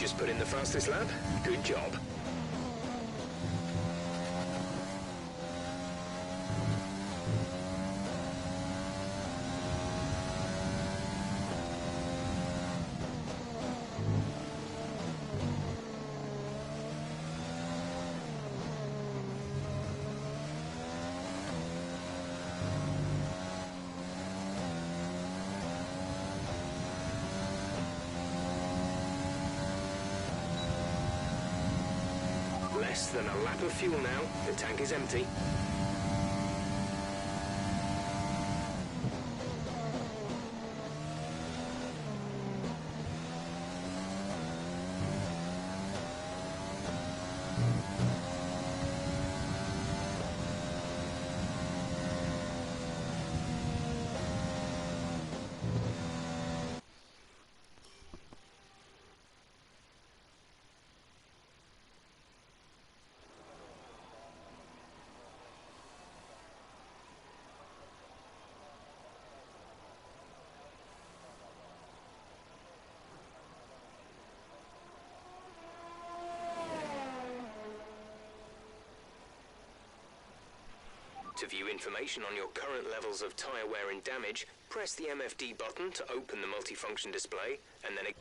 just put in the fastest lap? Good job. Less than a lap of fuel now. The tank is empty. To view information on your current levels of tyre wear and damage, press the MFD button to open the multifunction display, and then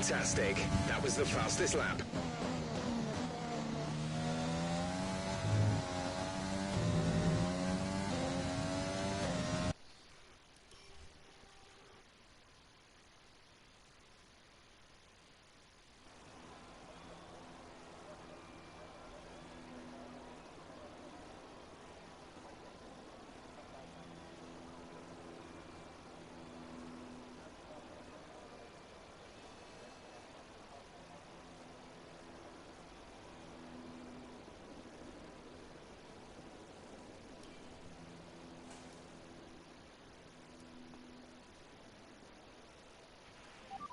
fantastic. That was the fastest lap.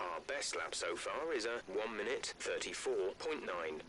Our best lap so far is a 1 minute 34.9.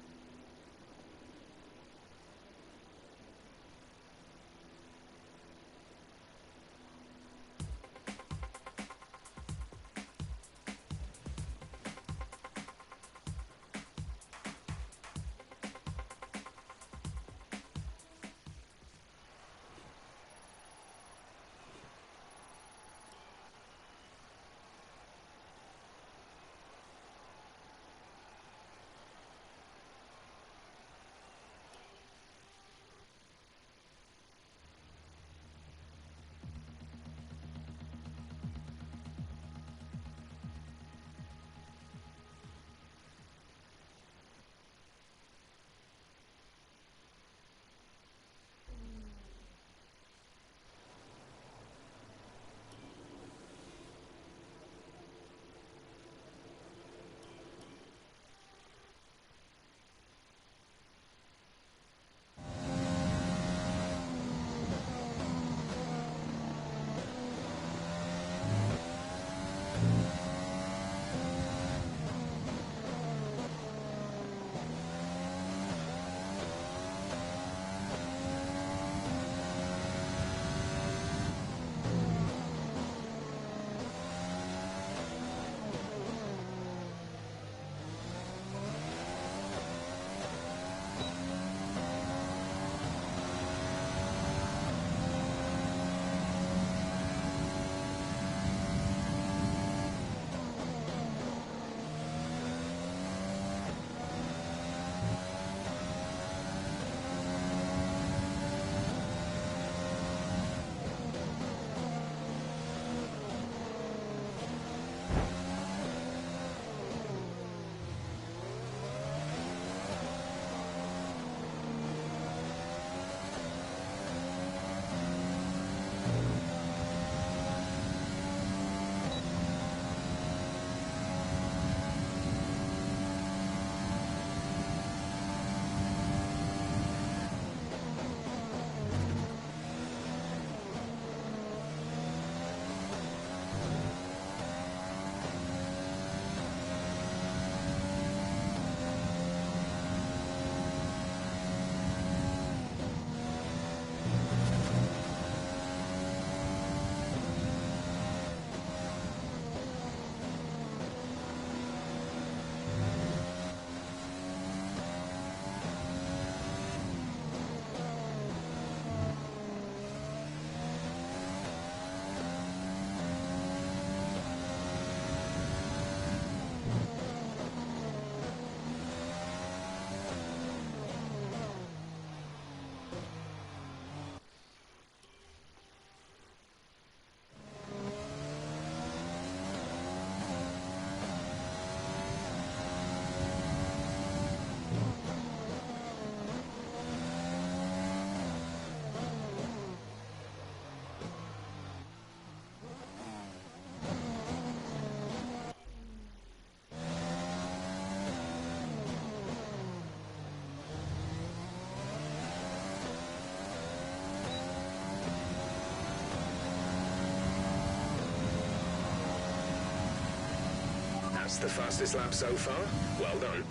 That's the fastest lap so far. Well done.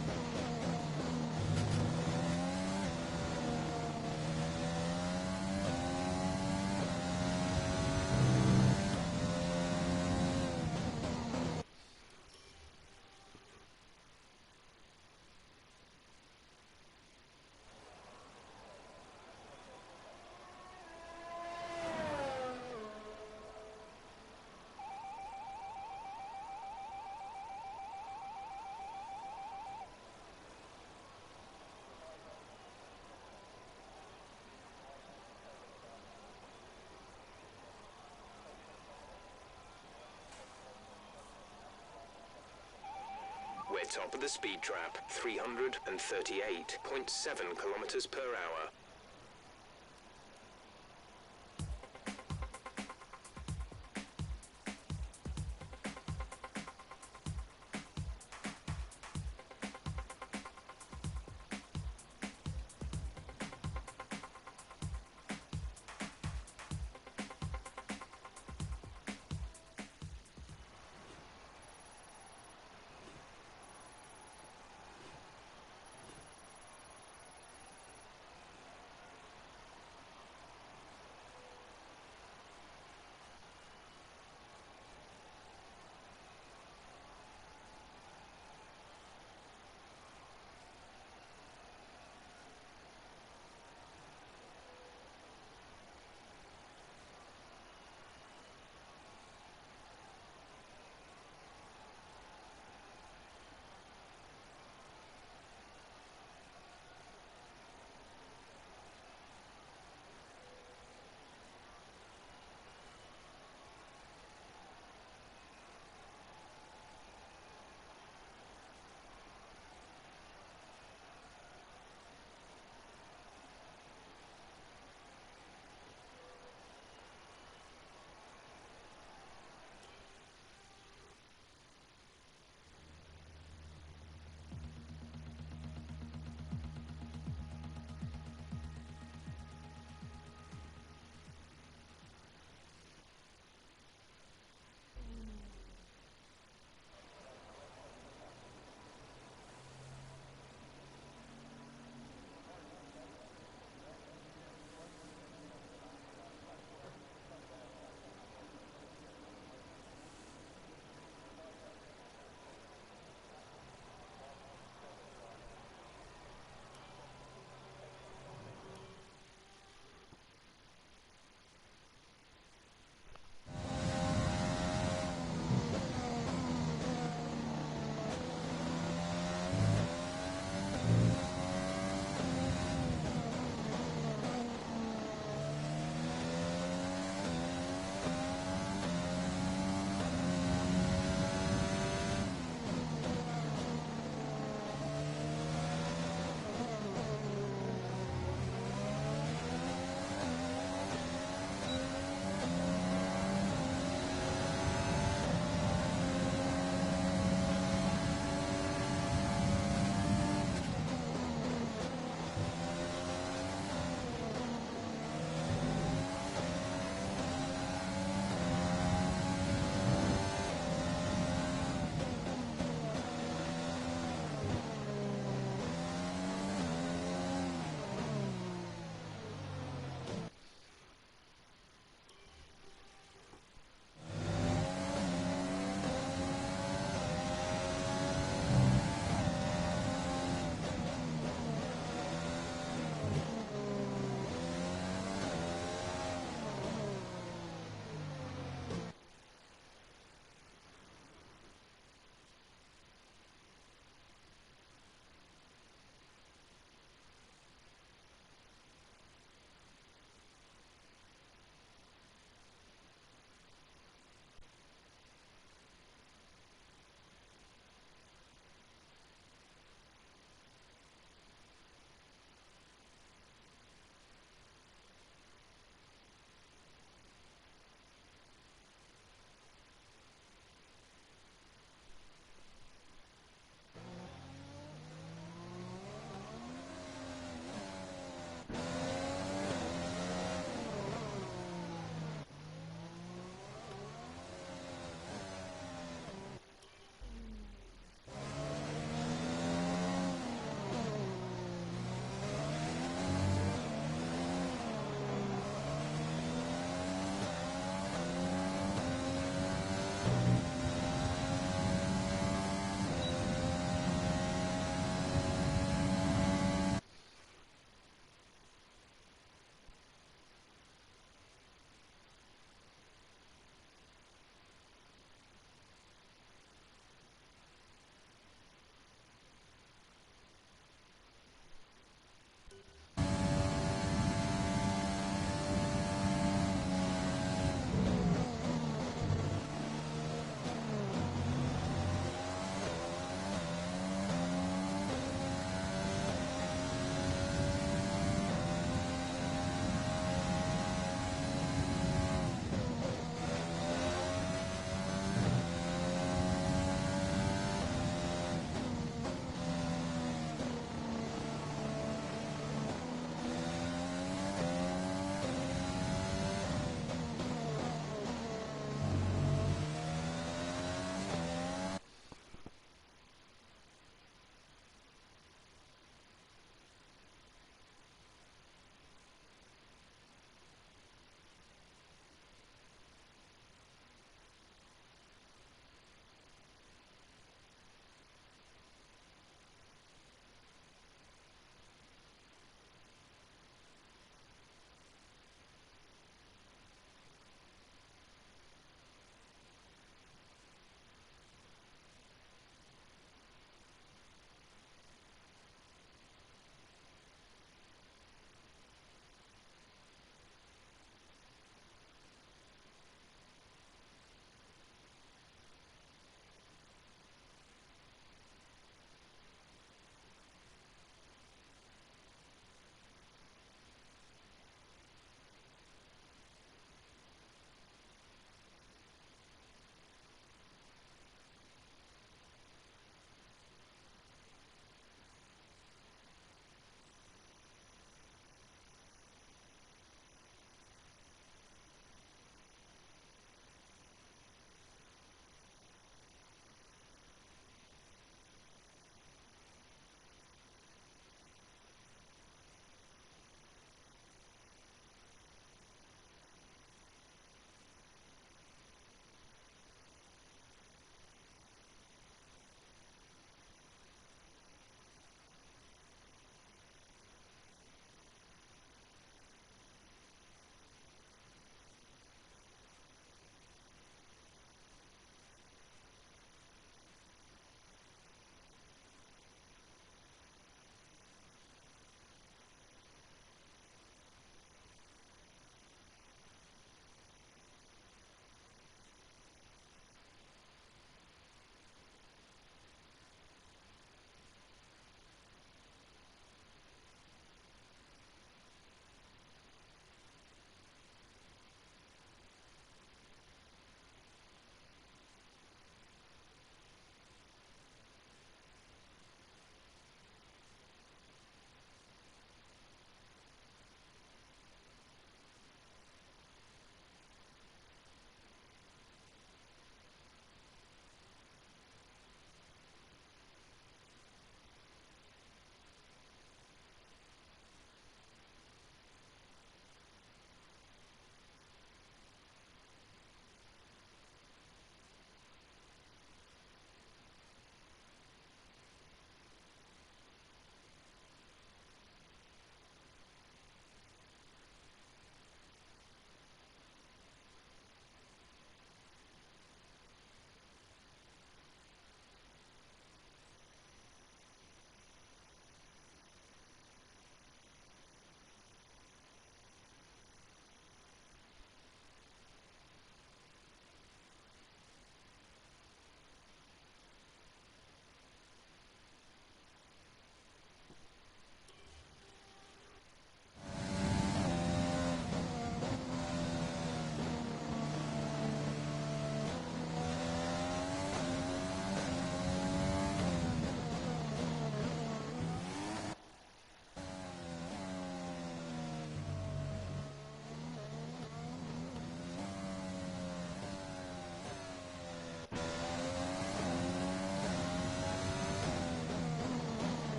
We're top of the speed trap, 338.7 kilometers per hour.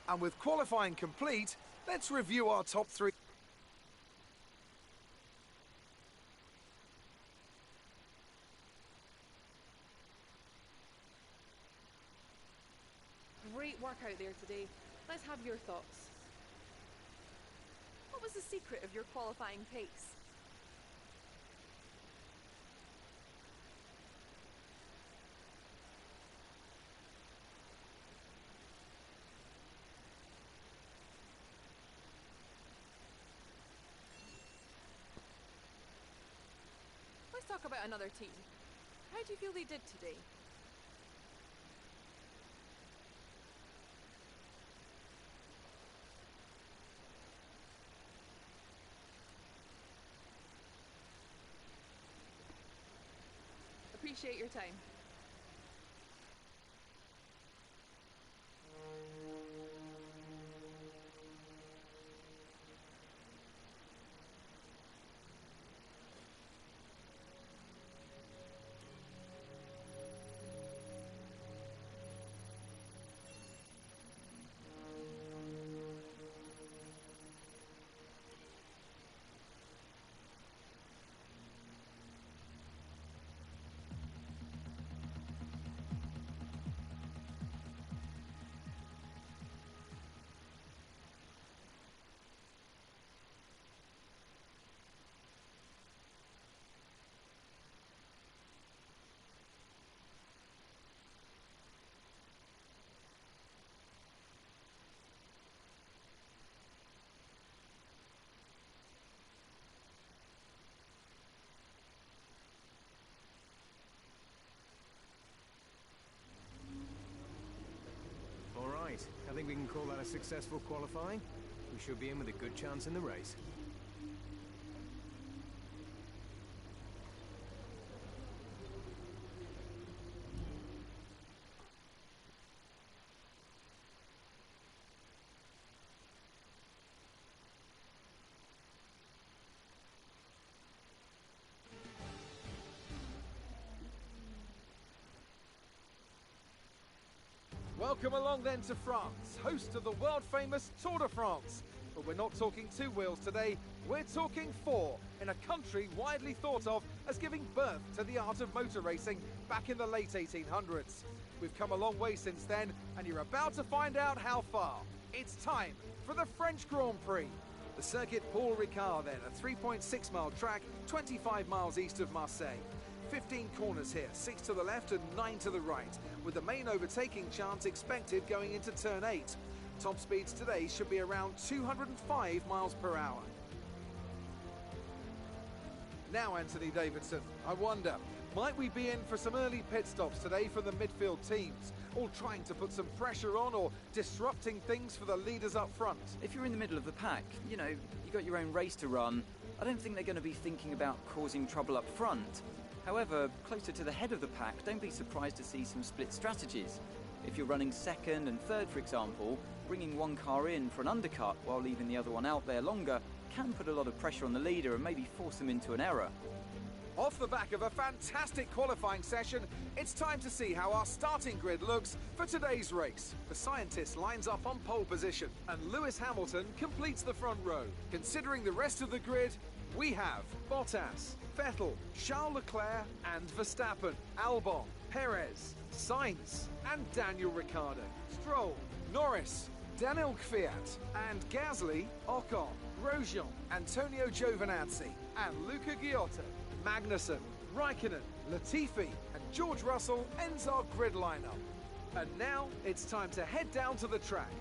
And with qualifying complete, let's review our top three. Great work out there today. Let's have your thoughts. What was the secret of your qualifying pace? Let's talk about another team. How do you feel they did today? Appreciate your time. I think we can call that a successful qualifying. We should be in with a good chance in the race. Welcome along then to France, host of the world-famous Tour de France. But we're not talking two wheels today, we're talking four, in a country widely thought of as giving birth to the art of motor racing back in the late 1800s. We've come a long way since then, and you're about to find out how far. It's time for the French Grand Prix. The circuit Paul Ricard then, a 3.6-mile track, 25 miles east of Marseille. 15 corners here, 6 to the left and 9 to the right, with the main overtaking chance expected going into turn 8. Top speeds today should be around 205 miles per hour. Now, Anthony Davidson, I wonder, might we be in for some early pit stops today from the midfield teams, all trying to put some pressure on or disrupting things for the leaders up front? If you're in the middle of the pack, you know, you got your own race to run, I don't think they're going to be thinking about causing trouble up front. However, closer to the head of the pack, don't be surprised to see some split strategies. If you're running second and third, for example, bringing one car in for an undercut while leaving the other one out there longer can put a lot of pressure on the leader and maybe force them into an error. Off the back of a fantastic qualifying session, it's time to see how our starting grid looks for today's race. The scientist lines up on pole position, and Lewis Hamilton completes the front row. Considering the rest of the grid, we have Bottas, Vettel, Charles Leclerc and Verstappen, Albon, Perez, Sainz and Daniel Ricciardo, Stroll, Norris, Daniel Kvyat and Gasly, Ocon, Grosjean, Antonio Giovinazzi and Luca Ghiotto, Magnussen, Raikkonen, Latifi and George Russell ends our grid lineup. And now it's time to head down to the track.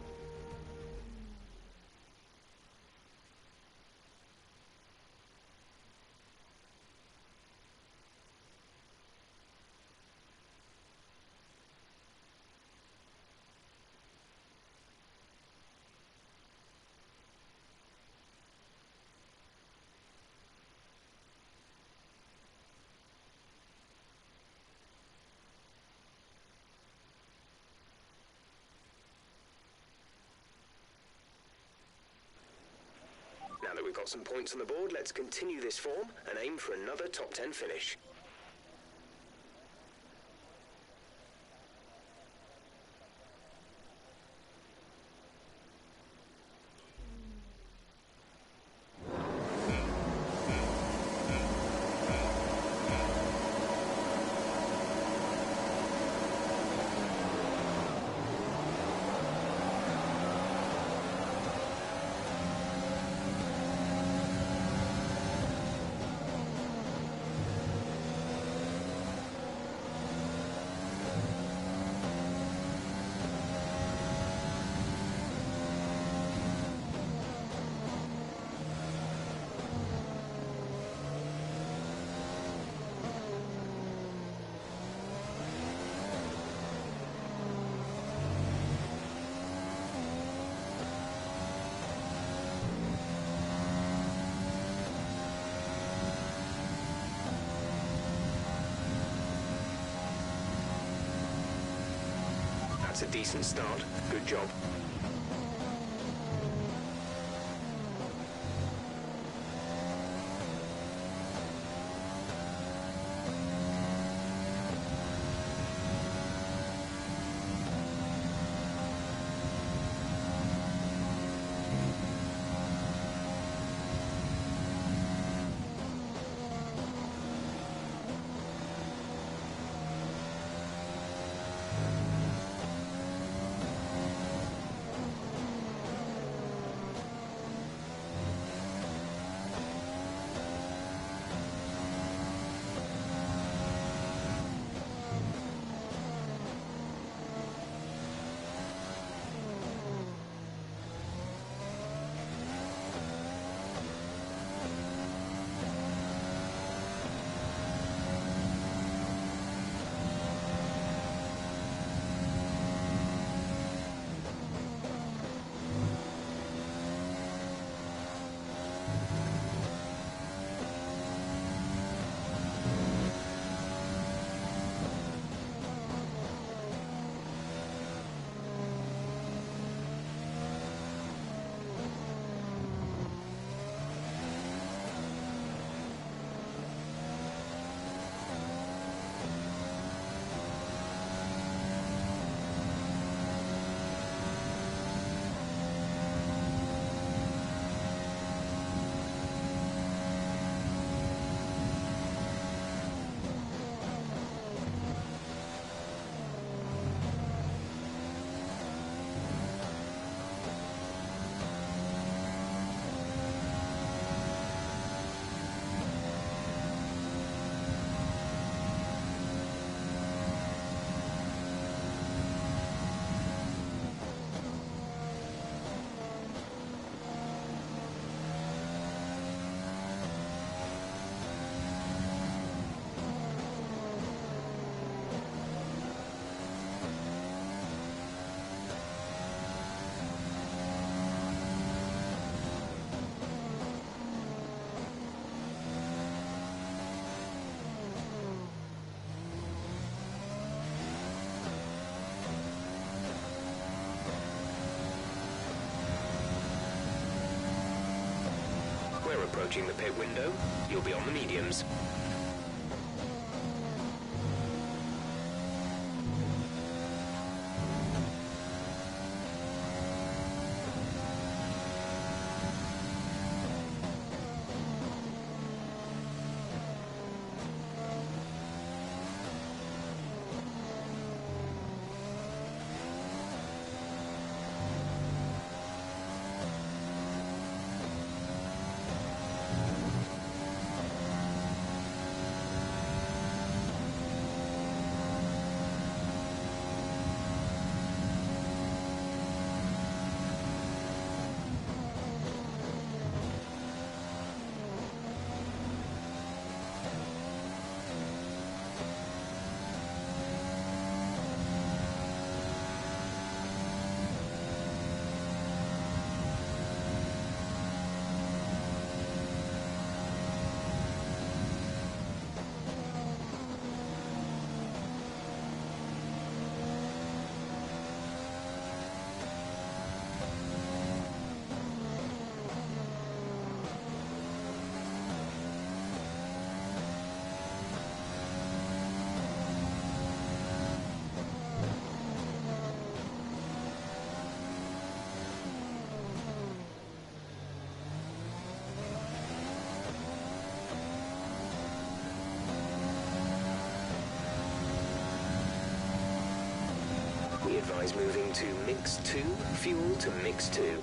Now that we've got some points on the board, let's continue this form and aim for another top 10 finish. That's a decent start. Good job. We're approaching the pit window. You'll be on the mediums. We advise moving to mix 2, fuel to mix 2.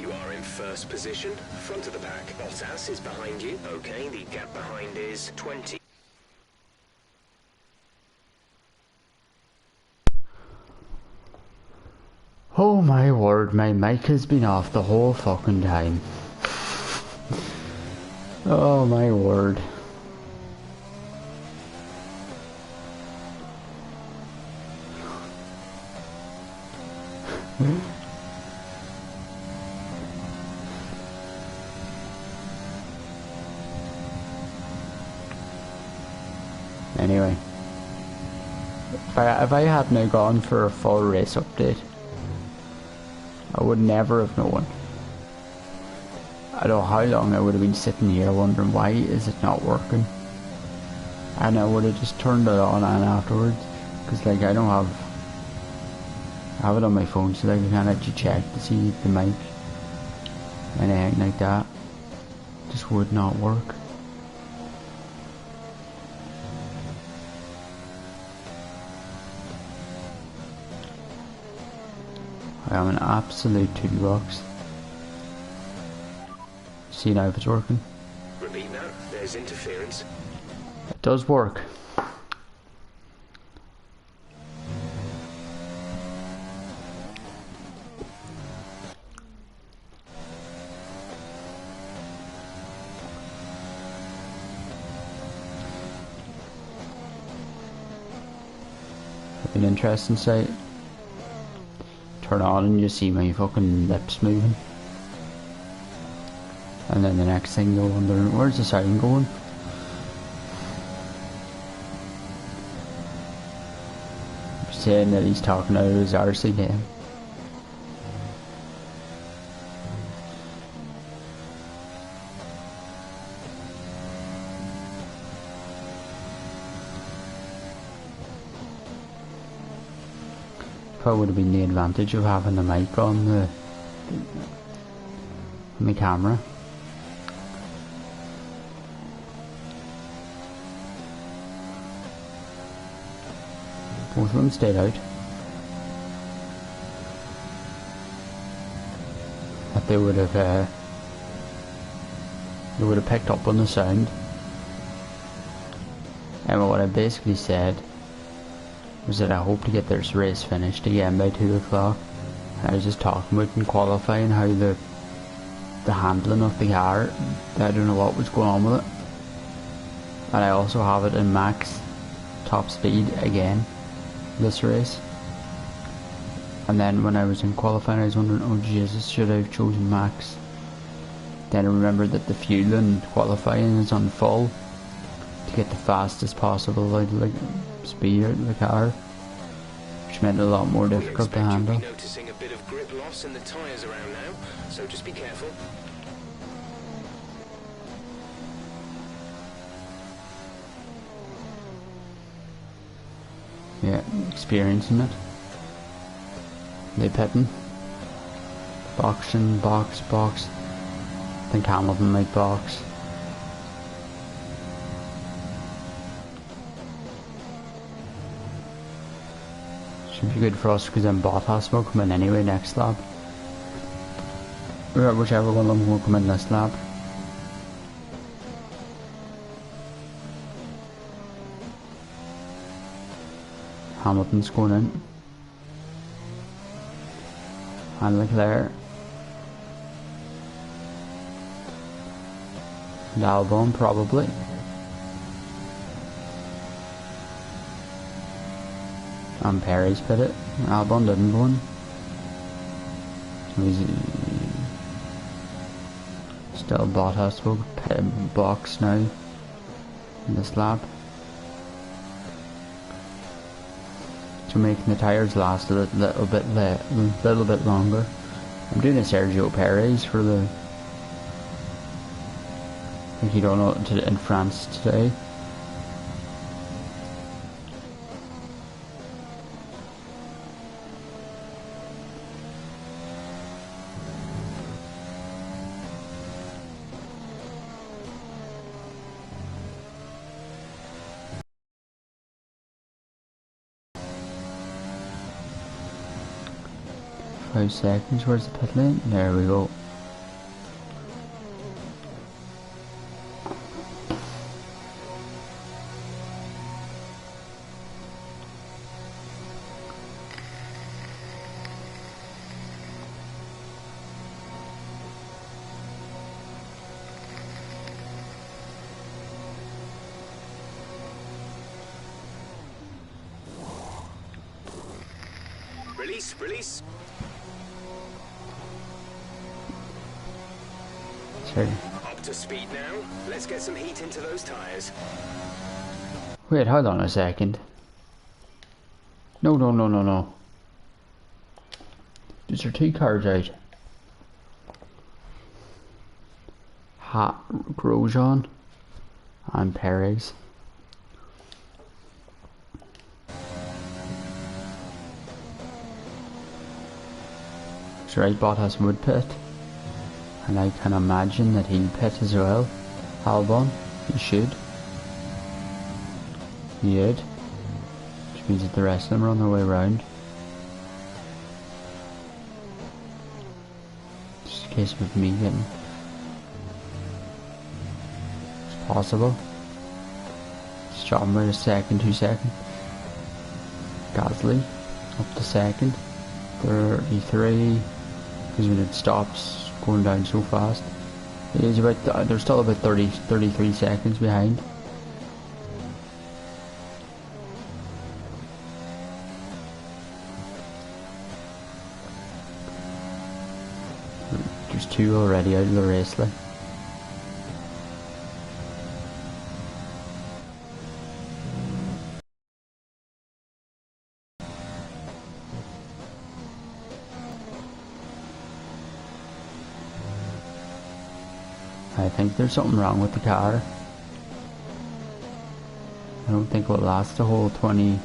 You are in first position, front of the pack. Bottas is behind you. Okay, the gap behind is 20. Oh my word, my mic has been off the whole fucking time. Oh my word. Anyway, if I hadn't gone for a full race update, I would never have known. I don't know how long I would have been sitting here wondering why is it not working, and I would have just turned it on and afterwards, because like I have it on my phone, so like I can't actually check to see the mic and anything like that. Just would not work. I am an absolute toolbox. See now if it's working. Repeat that. There's interference. It does work. An interesting sight. Turn on and you see my fucking lips moving. And then the next thing you're wondering, where's the sound going? Saying that he's talking out of his arse again. That would have been the advantage of having the mic on the camera. Both of them stayed out. That they would have picked up on the sound. And what I basically said was that I hope to get this race finished again by 2 o'clock. I was just talking about in qualifying how the handling of the car, I don't know what was going on with it. And I also have it in max top speed again this race. And then when I was in qualifying I was wondering, oh Jesus, should I have chosen max? Then I remembered that the fuel in qualifying is on full to get the fastest possible speed out of the car, which made it a lot more difficult to handle. You'll be noticing a bit of grip loss in the tyres around now, so just be careful. Yeah, experiencing it. They pitting. Boxing, box. I think Hamilton might box. Should be good for us because then Bottas will come in anyway next lap. Or whichever one of them will come in this lap. Hamilton's going in. And Leclerc. And Albon probably. And Perez pit it. Albon didn't go in. So he's still Bottas will box now in this lap. So making the tyres last a little bit longer. I'm doing a Sergio Perez for the, if you don't know, in France today. Seconds, where's the pit lane? There we go. Release, release. Sorry. Up to speed now. Let's get some heat into those tires. Wait, hold on a second. No, no, no, no, no. These are two cars out. Grosjean and Perez. So right, Bottas would pit, and I can imagine that he'll pit as well. Albon, he should. He did. Which means that the rest of them are on their way around. Just a case of me getting... It's possible. Just dropping about a second, 2 seconds. Gasly up to second. 33. Because when it stops going down so fast. It is about, they're still about 33 seconds behind. There's two already out of the race, like. I think there's something wrong with the car. I don't think it'll last the whole 20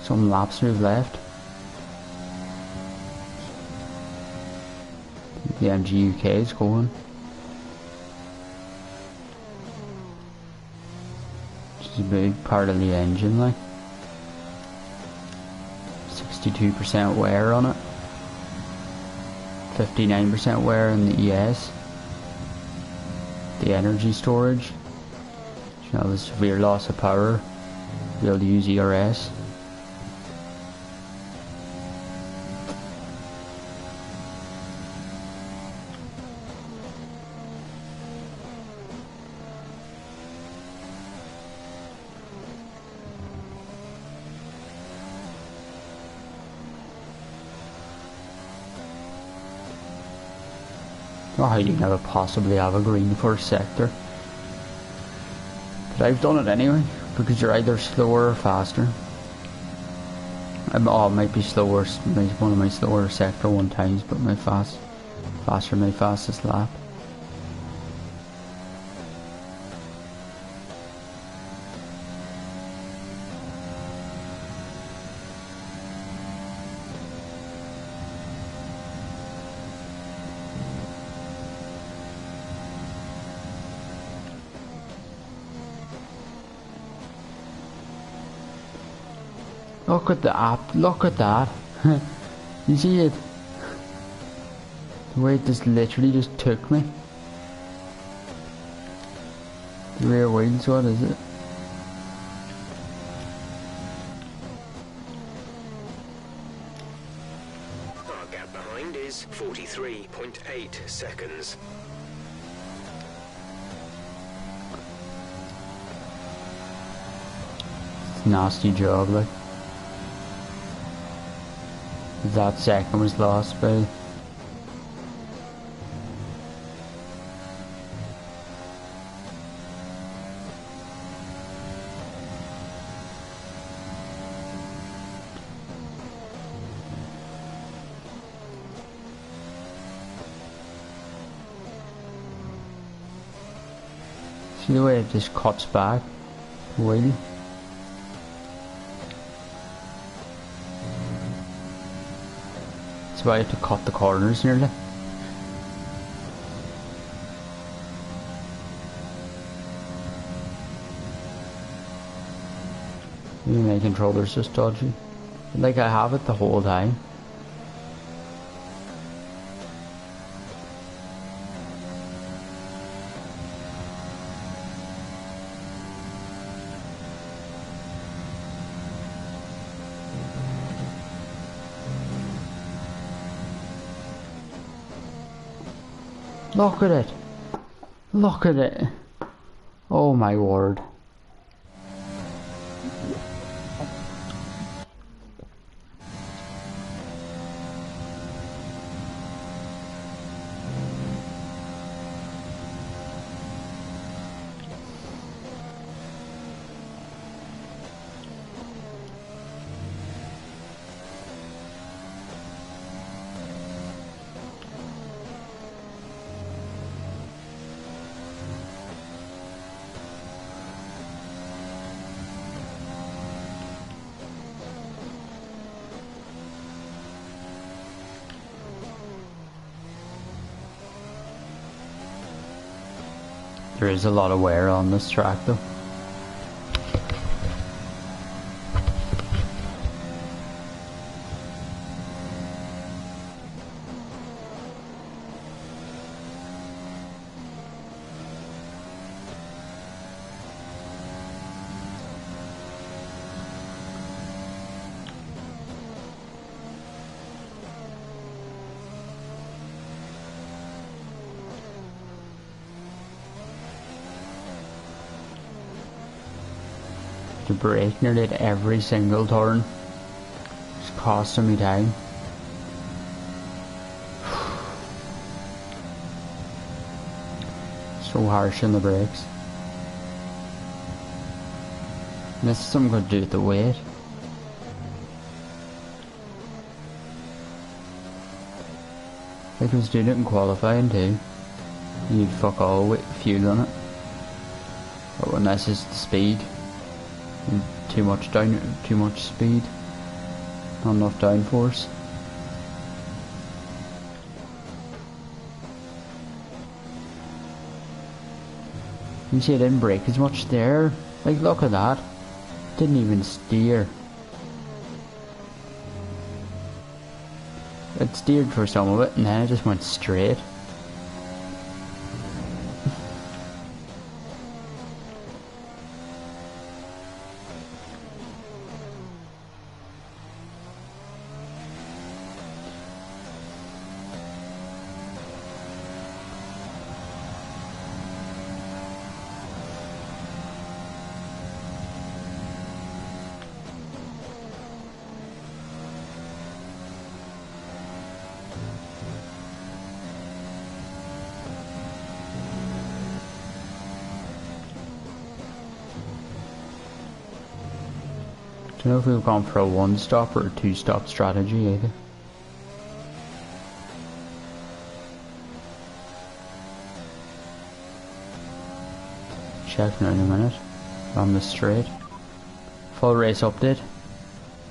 some laps we've left. The MG UK is going. Which is a big part of the engine, like. 62% wear on it. 59% wear in the ES. The energy storage, you know, the severe loss of power, be able to use ERS. Or how you never possibly have a green first sector. But I've done it anyway, because you're either slower or faster. Oh, it might be slower, one of my slower sector one times, but my faster my fastest lap. Look at the app, look at that. You see it? The way it just literally just took me. The rear wheels, what is it? Our gap behind is 43.8 seconds. It's a nasty job, like. That second was lost by see the way it just cuts back the wheel. That's why I have to cut the corners nearly. Maybe my controller's just dodgy. Like I have it the whole time. Look at it. Look at it. Oh my word. There is a lot of wear on this track though. The brake nearly at every single turn. It's costing me time. So harsh on the brakes. And this is something got to do with the weight. I think I was doing it in qualifying too. You'd fuck all with fuel on it. But when this is the speed, too much speed, not enough downforce. You see, I didn't brake as much there. Like, look at that. Didn't even steer. It steered for some of it, and then it just went straight. Do you know if we've gone for a one-stop or a two-stop strategy either? Checking in a minute. On the straight. Full race update.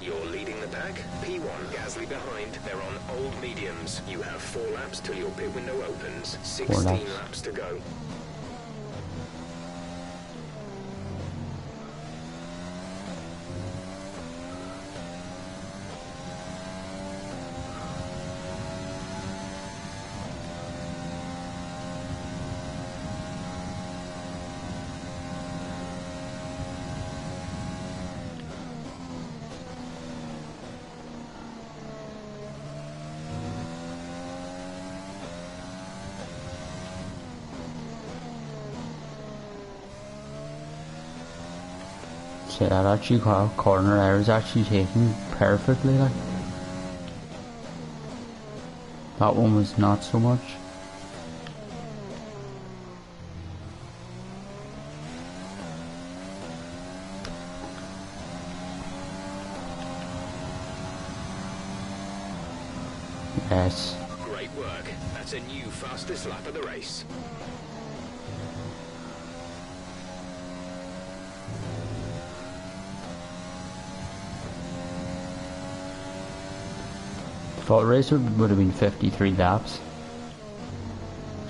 You're leading the pack. P1 Gasly behind. They're on old mediums. You have 4 laps till your pit window opens. 16 laps to go. See, that actually corner there is actually taken perfectly, like. That one was not so much. Yes. Great work. That's a new fastest lap of the race. Full race would have been 53 laps.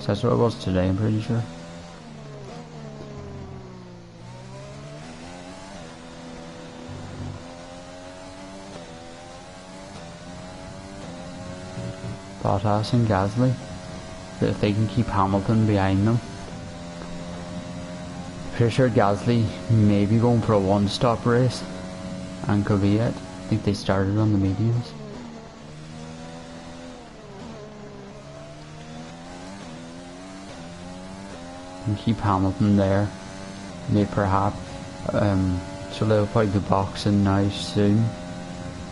So that's what it was today, I'm pretty sure. Bottas and Gasly. If they can keep Hamilton behind them. Pretty sure Gasly may be going for a one-stop race. And could be it. I think they started on the mediums. And keep Hamilton there. Maybe perhaps so they'll probably be boxing now soon.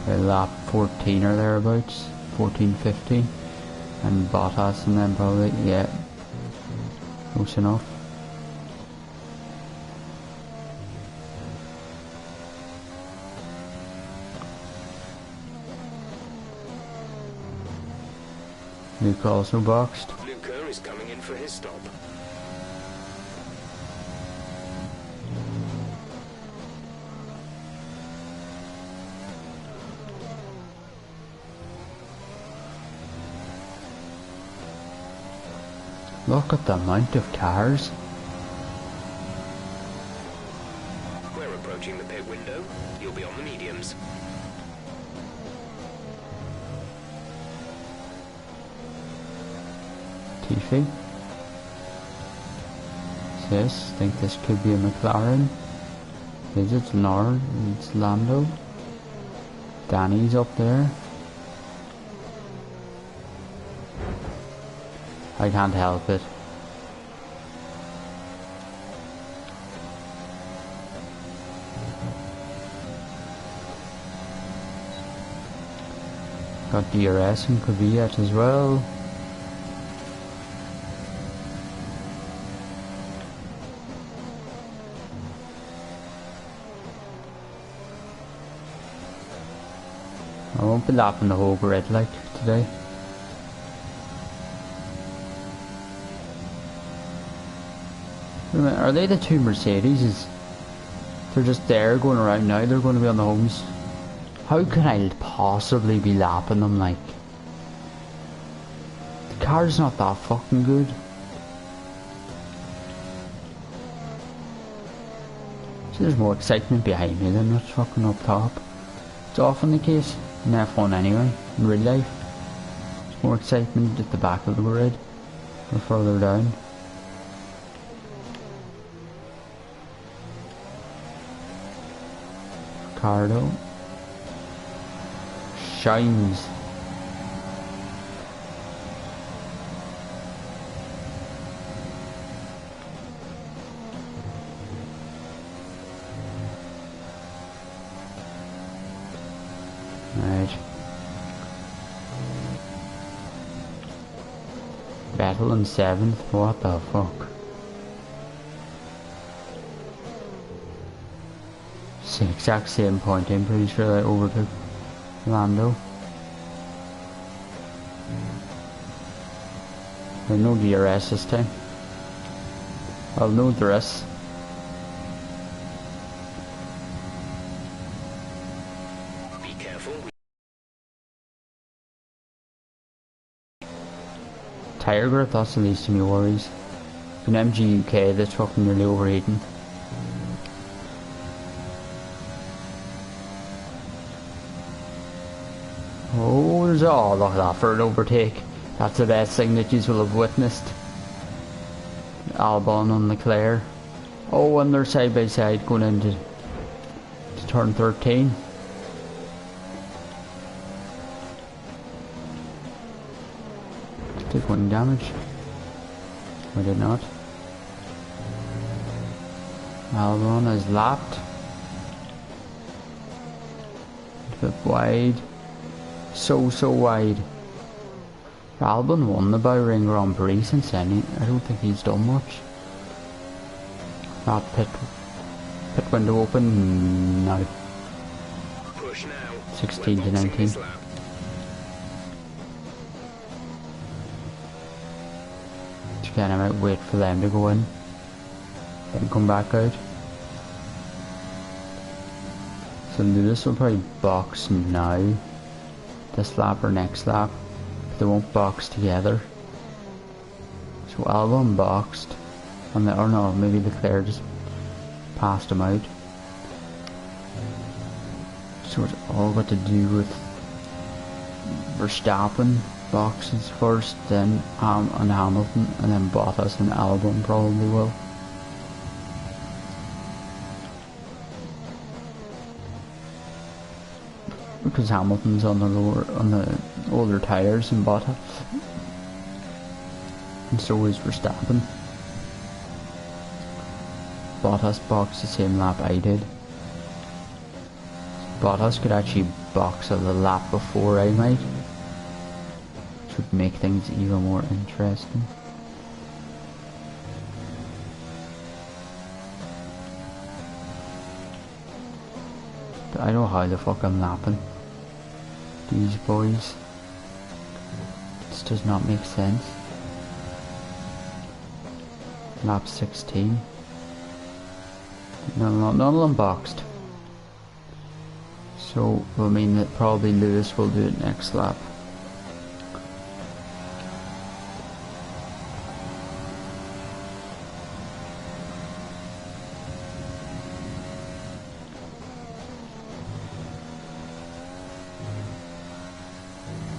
Lap 14 or thereabouts. 14-15. And Bottas and then probably, yeah. Close enough. Luke also boxed. Luca is coming in for his stop. Look at the amount of cars. Murphy. Yes, I think this could be a McLaren. Is it Lord? It's Lando. Danny's up there. I can't help it. Got DRS and Kvyat as well. I won't be lapping the whole grid like today. Wait a minute, are they the two Mercedes? They're just there going around now, they're going to be on the homes. How can I possibly be lapping them like? The car's not that fucking good. So there's more excitement behind me than what's fucking up top. It's often the case in F1 anyway, in real life. There's more excitement at the back of the grid or further down. Ricardo shines. Right. Battle in 7th, what the fuck? It's the exact same point, I'm pretty sure I overtook Lando. There's no DRS this time. Well, no DRS. Be careful. Tire grip, that's the least of my worries. In MG UK, the truck nearly overheating. Oh, there's oh, look at that for an overtake. That's the best thing that you will have witnessed. Albon and Leclerc. Oh, and they're side by side going into turn 13. Took wing damage. I did not. Albon is lapped. A bit wide. So wide. Albon won the Bahrain Grand Prix since then. I don't think he's done much. Pit window open now. Push now. 16 to 19. Just get him out, wait for them to go in. Then come back out. So Lewis will probably box now. This lap or next lap. But they won't box together. So Albon boxed. And or no, maybe Leclerc just passed him out. So it's all got to do with Verstappen boxes first, then and Hamilton, and then Bottas and Albon probably will. Because Hamilton's on the older tires than Bottas, and so is Verstappen. Bottas boxed the same lap I did. Bottas could actually box at the lap before I might, which would make things even more interesting. But I don't know how the fuck I'm lapping these boys. This does not make sense. Lap 16. None of them boxed. So will mean that probably Lewis will do it next lap.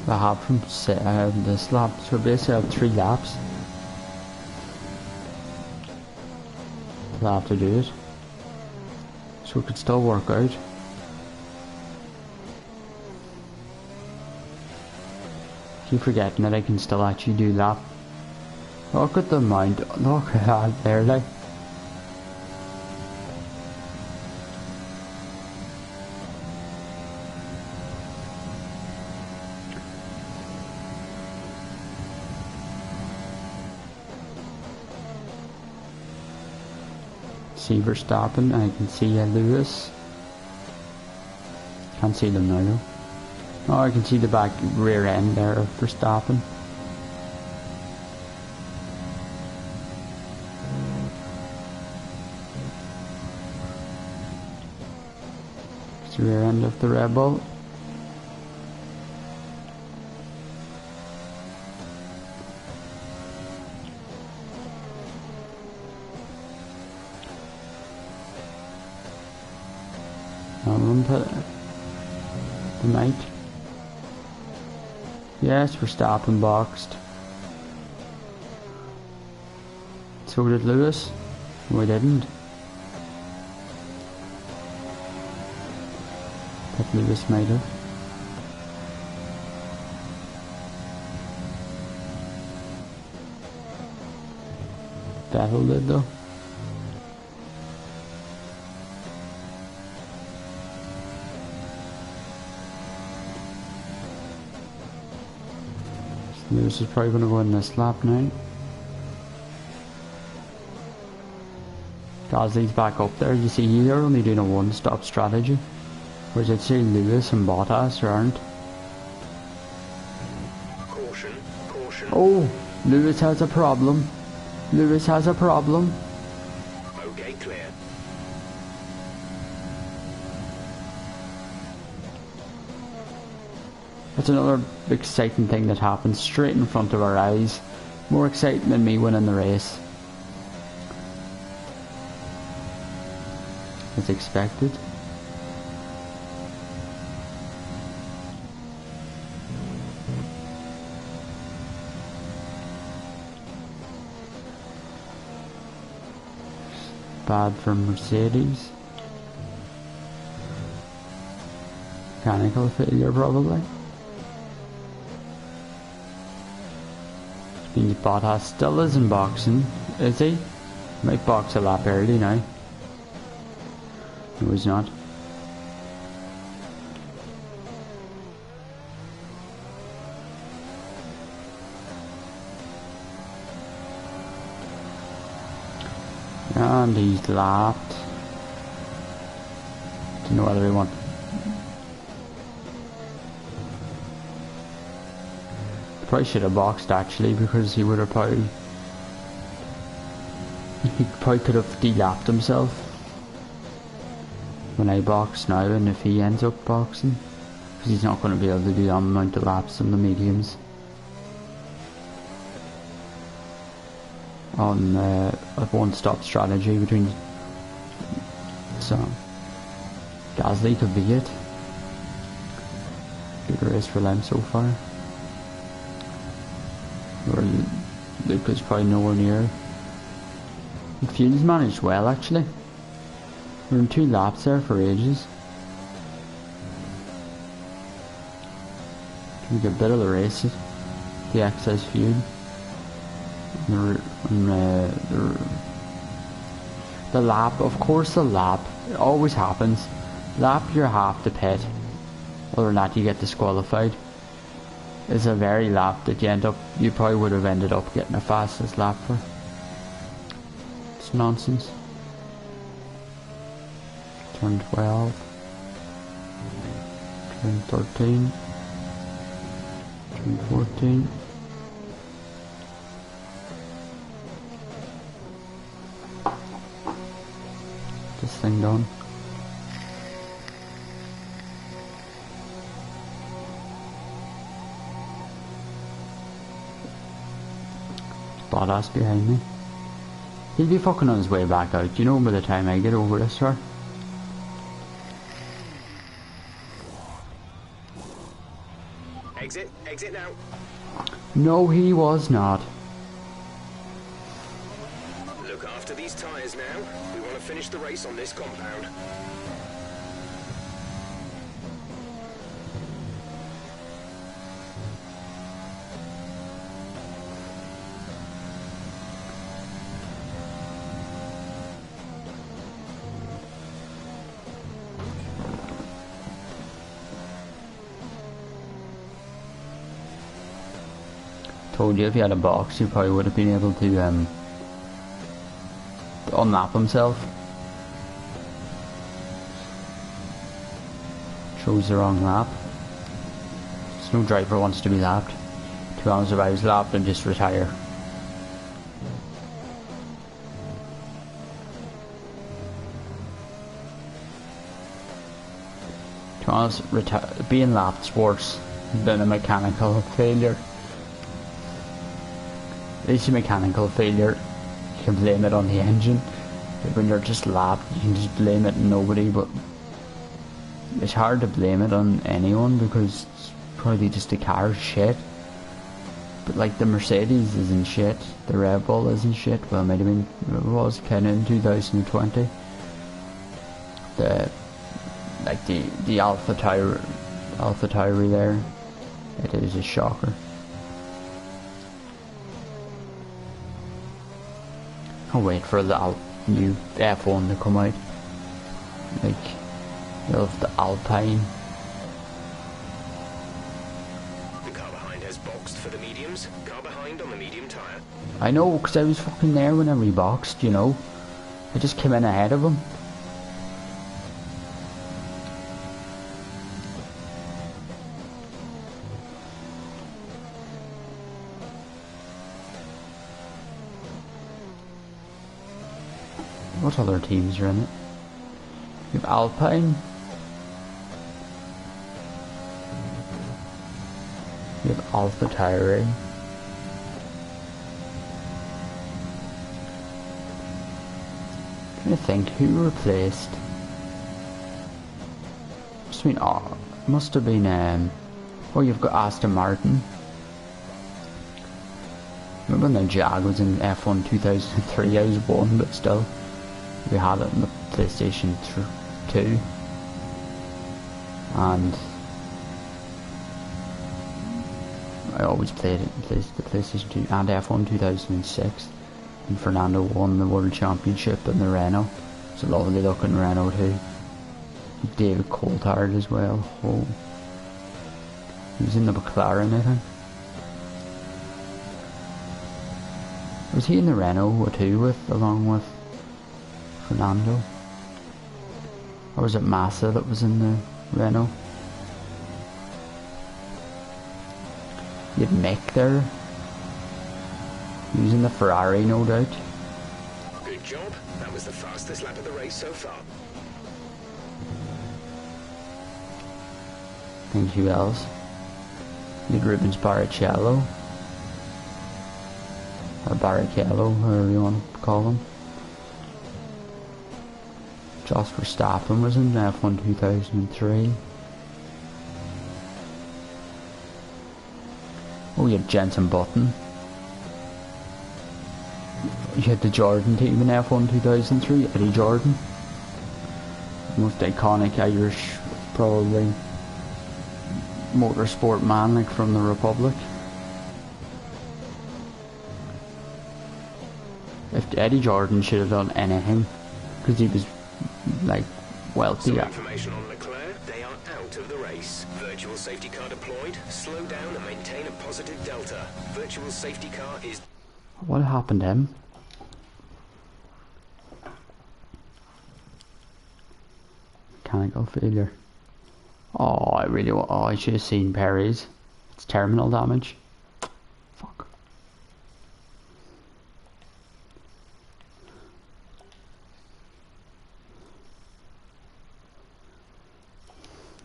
I have from this lap, so basically I have 3 laps. They'll have to do it. So it could still work out. Keep forgetting that I can still actually do that. Look at the mount. Look at that there, like. See Verstappen, I can see Lewis. Can't see them now though. Oh, I can see the back rear end there of Verstappen. It's the rear end of the Red Bull. The night. Yes, Verstappen boxed. So did Lewis. We didn't. But Lewis might have. Vettel did though. Lewis is probably going to go in this lap now. Gasly's back up there. You see, they're only doing a one-stop strategy. Whereas I'd say Lewis and Bottas aren't. Caution, caution. Oh, Lewis has a problem. Lewis has a problem. Okay, clear. That's another exciting thing that happens straight in front of our eyes. More exciting than me winning the race. As expected. Bad for Mercedes. Mechanical failure probably. Means Bottas still isn't boxing, is he? Might box a lap early now. No, he's not. And he's lapped. Don't know whether he wants. Probably should have boxed actually, because he would have probably could have de-lapped himself when I box now, and if he ends up boxing, because he's not going to be able to do that amount of laps on the mediums on a one-stop strategy between. So Gasly could be it. Good race for them so far. Or Luke is probably nowhere near. Fuel's managed well actually. We're in 2 laps there for ages. We get a bit of the race, the excess fuel. The lap, of course the lap, it always happens. Lap you're half the pit. Other than that you get disqualified. It's a very lap that you probably would have ended up getting the fastest lap for. It's nonsense. Turn 12. Turn 13. Turn 14. This thing done. Bottas behind me. He'll be fucking on his way back out, you know, by the time I get over this, sir. Exit now. No, he was not. Look after these tyres now. We want to finish the race on this compound. Told you if he had a box, he probably would have been able to unlap himself. Chose the wrong lap. So no driver wants to be lapped. To be honest, if I was lapped, I'd just retire. To be honest, being lapped's worse than a mechanical failure. At least a mechanical failure, you can blame it on the engine. But when you're just lapped, you can just blame it on nobody. But it's hard to blame it on anyone because it's probably just the car's shit. But like the Mercedes isn't shit, the Red Bull isn't shit. Well, maybe it was kind of in 2020. The Alpha Tauri there, it is a shocker. I'll wait for the new F1 to come out. Like, you'll have the Alpine. The car behind has boxed for the mediums. Car behind on the medium tyre. I know, because I was fucking there whenever he boxed, you know. I just came in ahead of him. What other teams are in it? You have Alpine. You have Alpha Tauri. I'm trying to think who replaced. Must have been oh, you've got Aston Martin. Remember when the Jag was in F1 2003? I was born, but still. We had it in the PlayStation 2, and I always played it in the PlayStation 2 and F1 2006, and Fernando won the World Championship in the Renault. It's a lovely looking Renault too. David Coulthard as well. Oh, he was in the McLaren, I think. Was he in the Renault too, along with Fernando? Or was it Massa that was in the Renault? You had Mick there. He was in the Ferrari, no doubt. Good job. That was the fastest lap of the race so far. And who else? You had Rubens Barrichello. Or Barrichello, whatever you want to call him. Jos Verstappen was in F1 2003. Oh, you had Jenson Button. You had the Jordan team in F1 2003, Eddie Jordan. Most iconic Irish, probably, motorsport man, like from the Republic. If Eddie Jordan should have done anything, because he was like wealthy. Some information on Leclerc. They are out of the race. Virtual safety car deployed. Slow down and maintain a positive delta. Virtual safety car is... What happened to him? Mechanical failure. Oh, I should have seen Perry's. It's terminal damage. Fuck.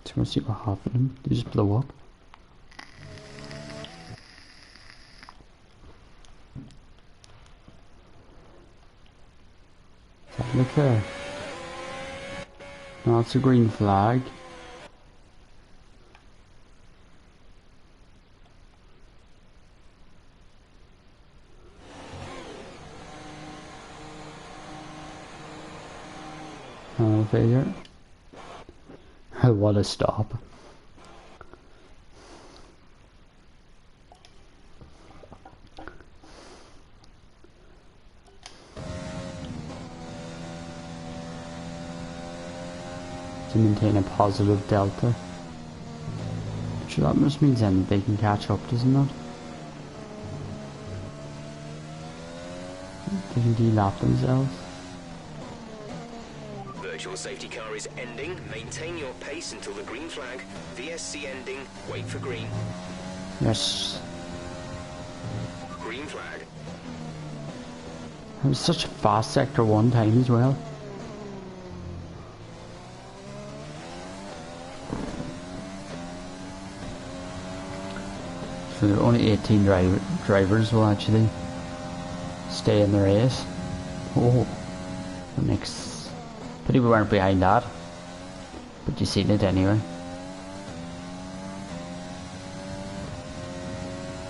So we'll see what happened. They just blow up. Look there. No, it's a green flag. Failure. What a stop. To maintain a positive delta. So that must mean then that they can catch up, doesn't it? They can de-lap themselves. Virtual safety car is ending. Maintain your pace until the green flag. VSC ending. Wait for green. Yes. Green flag. It was such a fast sector one time as well. So there are only 18 drivers will actually stay in the race. Oh, the next. Pity we weren't behind that. But you seen it anyway.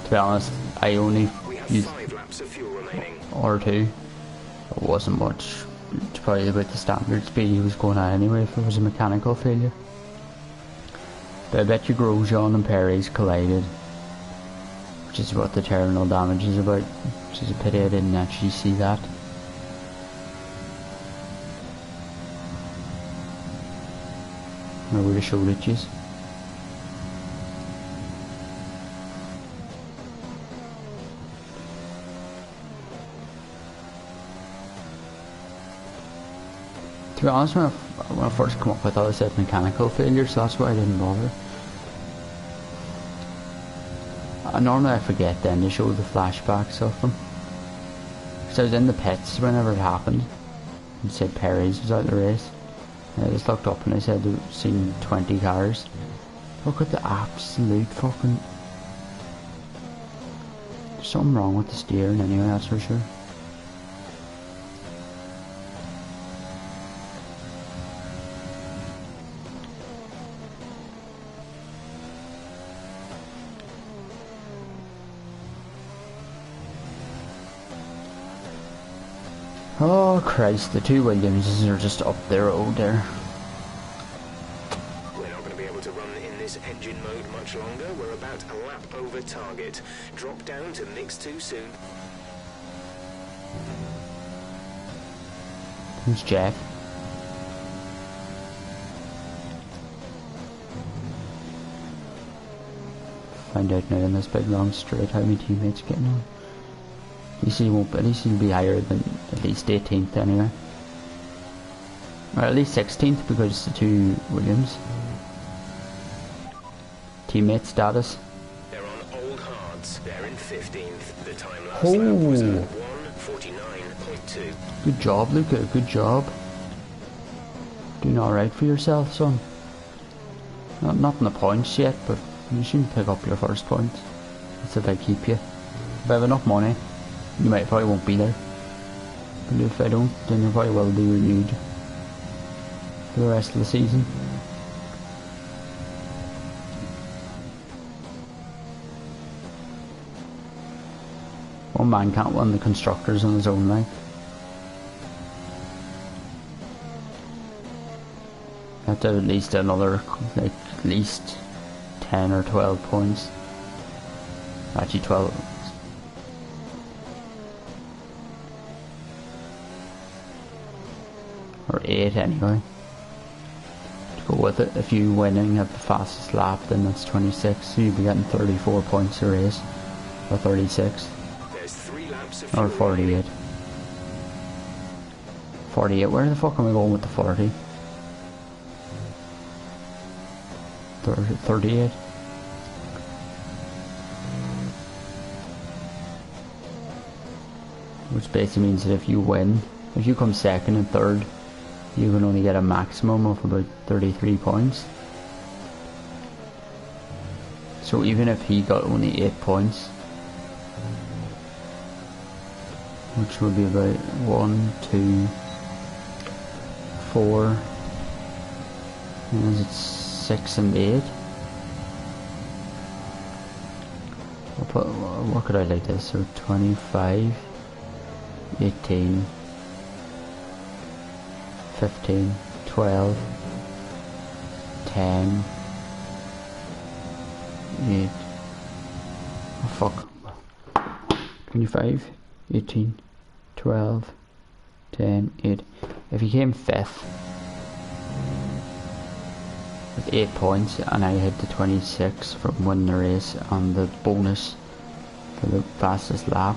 To be honest, I only used 5 laps of fuel remaining. or 2. It wasn't much. It's probably about the standard speed he was going at anyway if it was a mechanical failure. But I bet you Grosjean and Perez collided. Which is what the terminal damage is about. Which is a pity I didn't actually see that. I would have showed it you. To be honest, when I first come up with all, I said mechanical failure, so that's why I didn't bother. Normally I forget then to show the flashbacks of them. Because I was in the pits whenever it happened. And said Perez was out of the race. And I just looked up and I said I'd seen 20 cars. Look at the absolute fucking... There's something wrong with the steering anyway, that's for sure. Oh Christ, the two Williamses are just up the road there. We're not going to be able to run in this engine mode much longer. We're about a lap over target. Drop down to mix too soon. Who's Jeff? Find out now in this big long straight how many teammates getting on. At least he'll be higher than at least 18th anyway. Or at least 16th because it's the two Williams. Teammate status. They're on old hards. They're in 15th. The time last lap was at 1:49.2. Good job, Luca. Good job. Doing alright for yourself, son. Not in the points yet, but you should pick up your first points. That's if I keep you. If I have enough money, you might probably won't be there. But if I don't, then you probably will be renewed for the rest of the season. One man can't win the constructors on his own, like. You have to have at least another, like, at least 10 or 12 points. Actually 12. Or 8 anyway. To go with it, if you winning at the fastest lap, then that's 26, so you'll be getting 34 points a race. Or 36. There's 3 laps of Or 48. 48, where the fuck am I going with the 40? 38. Which basically means that if you win, if you come second and third, you can only get a maximum of about 33 points. So even if he got only 8 points, which would be about 1, 2, 4, and is it 6 and 8? I'll work it out like this, so 25, 18, 15, 12, 10, 8, oh fuck, 25, 18, 12, 10, 8. If he came 5th with 8 points and I had the 26 from winning the race and the bonus for the fastest lap,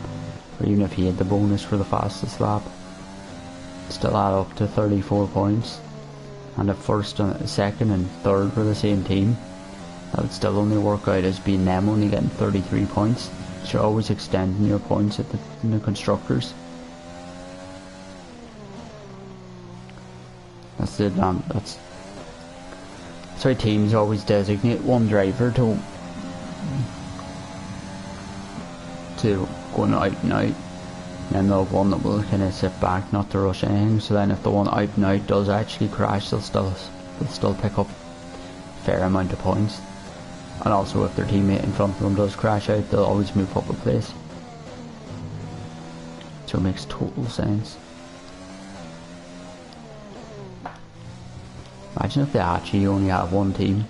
or even if he had the bonus for the fastest lap, still add up to 34 points, and if first and second and third were the same team, that would still only work out as being them only getting 33 points. So you're always extending your points in the constructors. That's it. That's why teams always designate one driver to going out and out, and then they'll have one that will kind of sit back, not to rush anything. So then if the one out and out does actually crash, they'll still pick up a fair amount of points. And also if their teammate in front of them does crash out, they'll always move up a place. So it makes total sense. Imagine if they actually only have one team.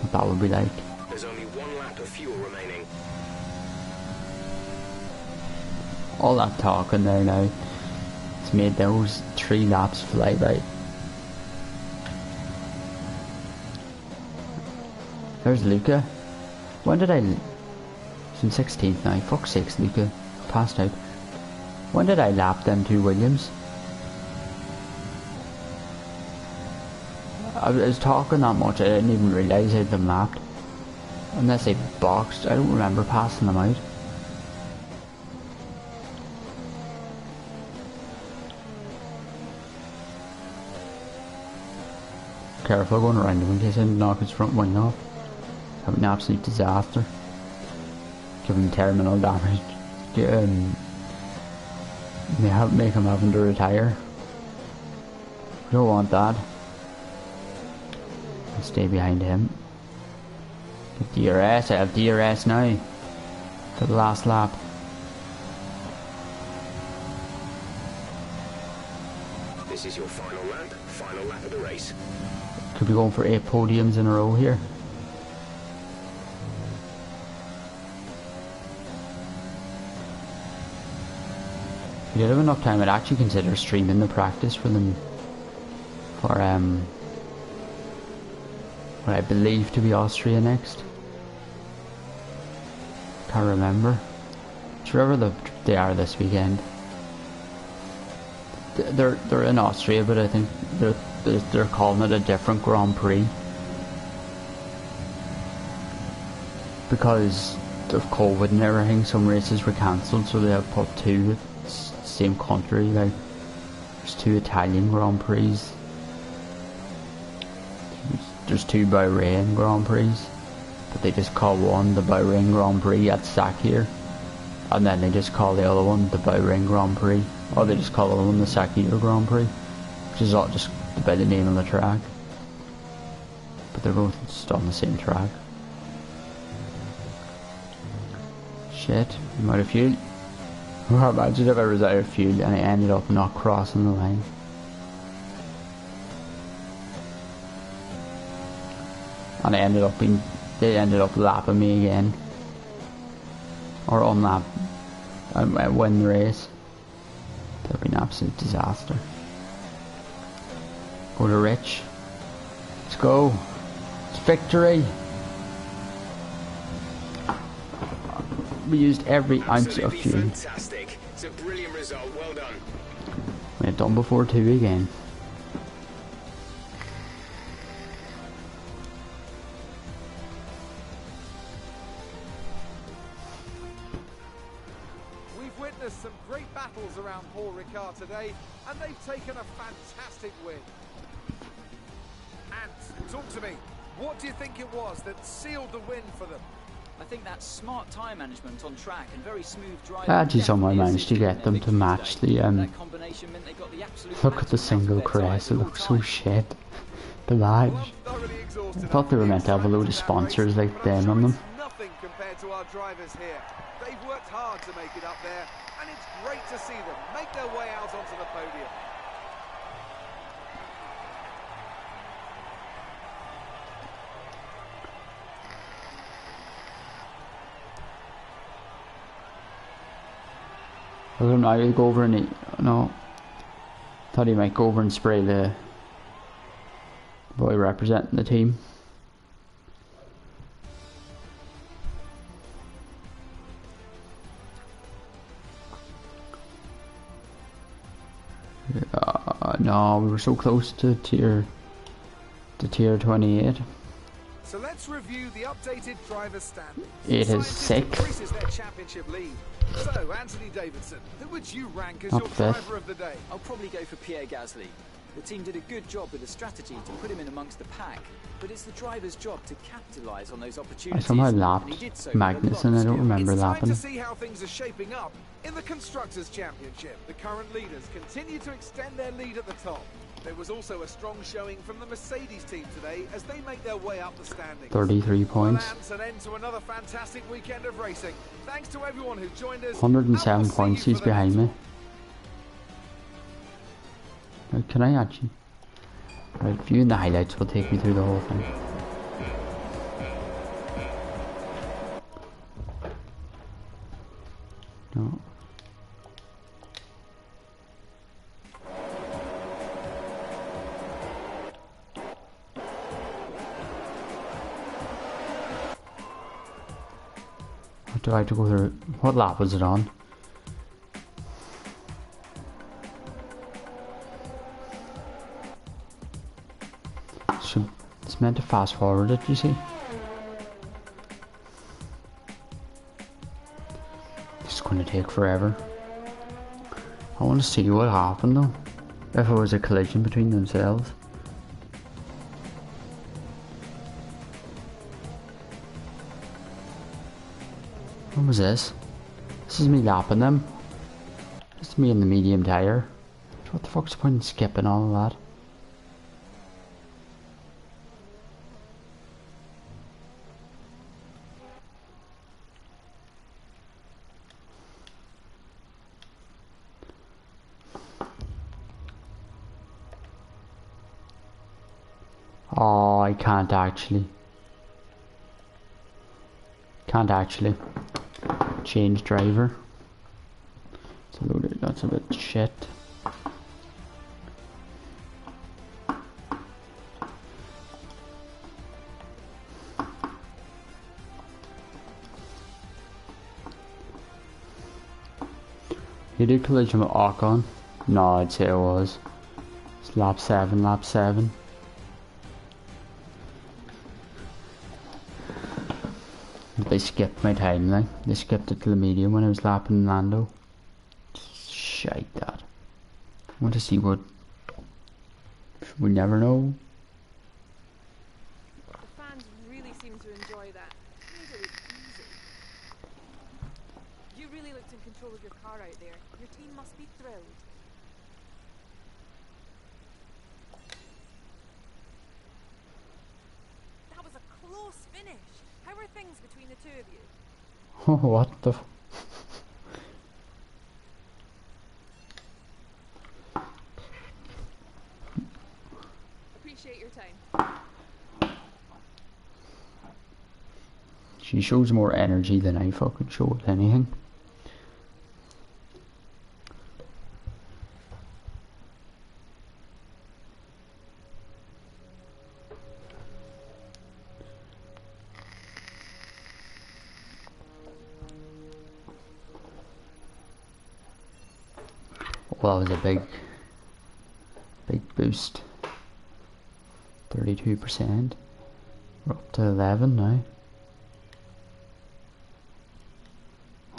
What that would be like. There's only 1 lap of fuel remaining. All that talking there now, it's made those 3 laps fly by. There's Luca. When did I... It's in 16th now. Fuck's sakes, Luca. Passed out. When did I lap them 2 Williams? I was talking that much, I didn't even realise I'd been lapped. Unless they boxed, I don't remember passing them out. Careful going around him in case I knock his front wing off. Have an absolute disaster. Give him terminal damage. Make him having to retire. We don't want that. I'll stay behind him. Get DRS, I have DRS now. For the last lap. This is your final lap of the race. Could be going for 8 podiums in a row here. If you did have enough time, I'd actually consider streaming the practice for them. For what I believe to be Austria next. Can't remember. It's wherever they are this weekend. They're in Austria, but I think they're calling it a different Grand Prix because of COVID and everything. Some races were cancelled, so they have put 2 with the same country. Like there's 2 Italian Grand Prix. There's 2 Bahrain Grand Prix, but they just call one the Bahrain Grand Prix at Sakir, and then they just call the other one the Bahrain Grand Prix, or they just call the other one the Sakir Grand Prix, which is all just by the name of the track, but they're both just on the same track. Shit, I'm out of fuel. Imagine if I was out of fuel and I ended up not crossing the line. And they ended up lapping me again. Or unlap. I win the race. That would be an absolute disaster. Go to Rich. Let's go. It's victory. We used every ounce of fuel. Fantastic. It's a brilliant result. Well done. We had done before 2 again. Some great battles around Paul Ricard today, and they've taken a fantastic win. And talk to me, what do you think it was that sealed the win for them? I think that's smart time management on track and very smooth driving. I actually somehow managed to get them to match the look at the single crest, it looks so shit. The badge. I thought they were meant to have a load of sponsors like them on them. to our drivers here. They've worked hard to make it up there, and it's great to see them make their way out onto the podium. I don't know, he'll go over and no. Thought he might go over and spray the boy representing the team. No, we were so close to tier 28. So let's review the updated driver's standings. It is 6. Increases their championship lead. So, Anthony Davidson, who would you rank as Up your fifth. driver of the day? I'll probably go for Pierre Gasly. The team did a good job with the strategy to put him in amongst the pack, but it's the driver's job to capitalise on those I opportunities. somehow and he lapped did so with a lot of Magnussen, I don't skill. remember It's time lapping. to see how things are shaping up in the Constructors' Championship. The current leaders continue to extend their lead at the top. There was also a strong showing from the Mercedes team today as they make their way up the standings. 33 points. Well, that's an end to another fantastic weekend of racing. Thanks to everyone who joined us. 107 and we'll see points, you he's for the behind next me. Right, can I actually... Right, viewing the highlights will take me through the whole thing. No. What do I have to go through? What lap was it on? So it's meant to fast forward it, you see? It's going to take forever. I want to see what happened though. If it was a collision between themselves. What was this? This is me lapping them. This is me in the medium tire. What the fuck's the point in skipping all of that? Oh, I can't actually change driver. So loaded, that's a bit shit. You did collision with Ocon? No, I'd say it was. It's lap 7, lap 7. They skipped my time then. They skipped it to the medium when I was lapping Lando. Shite that. I want to see what... We never know. The fans really seem to enjoy that. Made it look easy. You really looked in control of your car out there. Your team must be thrilled. That was a close finish. How are things between the two of you? Oh, what the f... Appreciate your time. She shows more energy than I fucking show with anything. Well, that was a big boost. 32%. We're up to 11 now.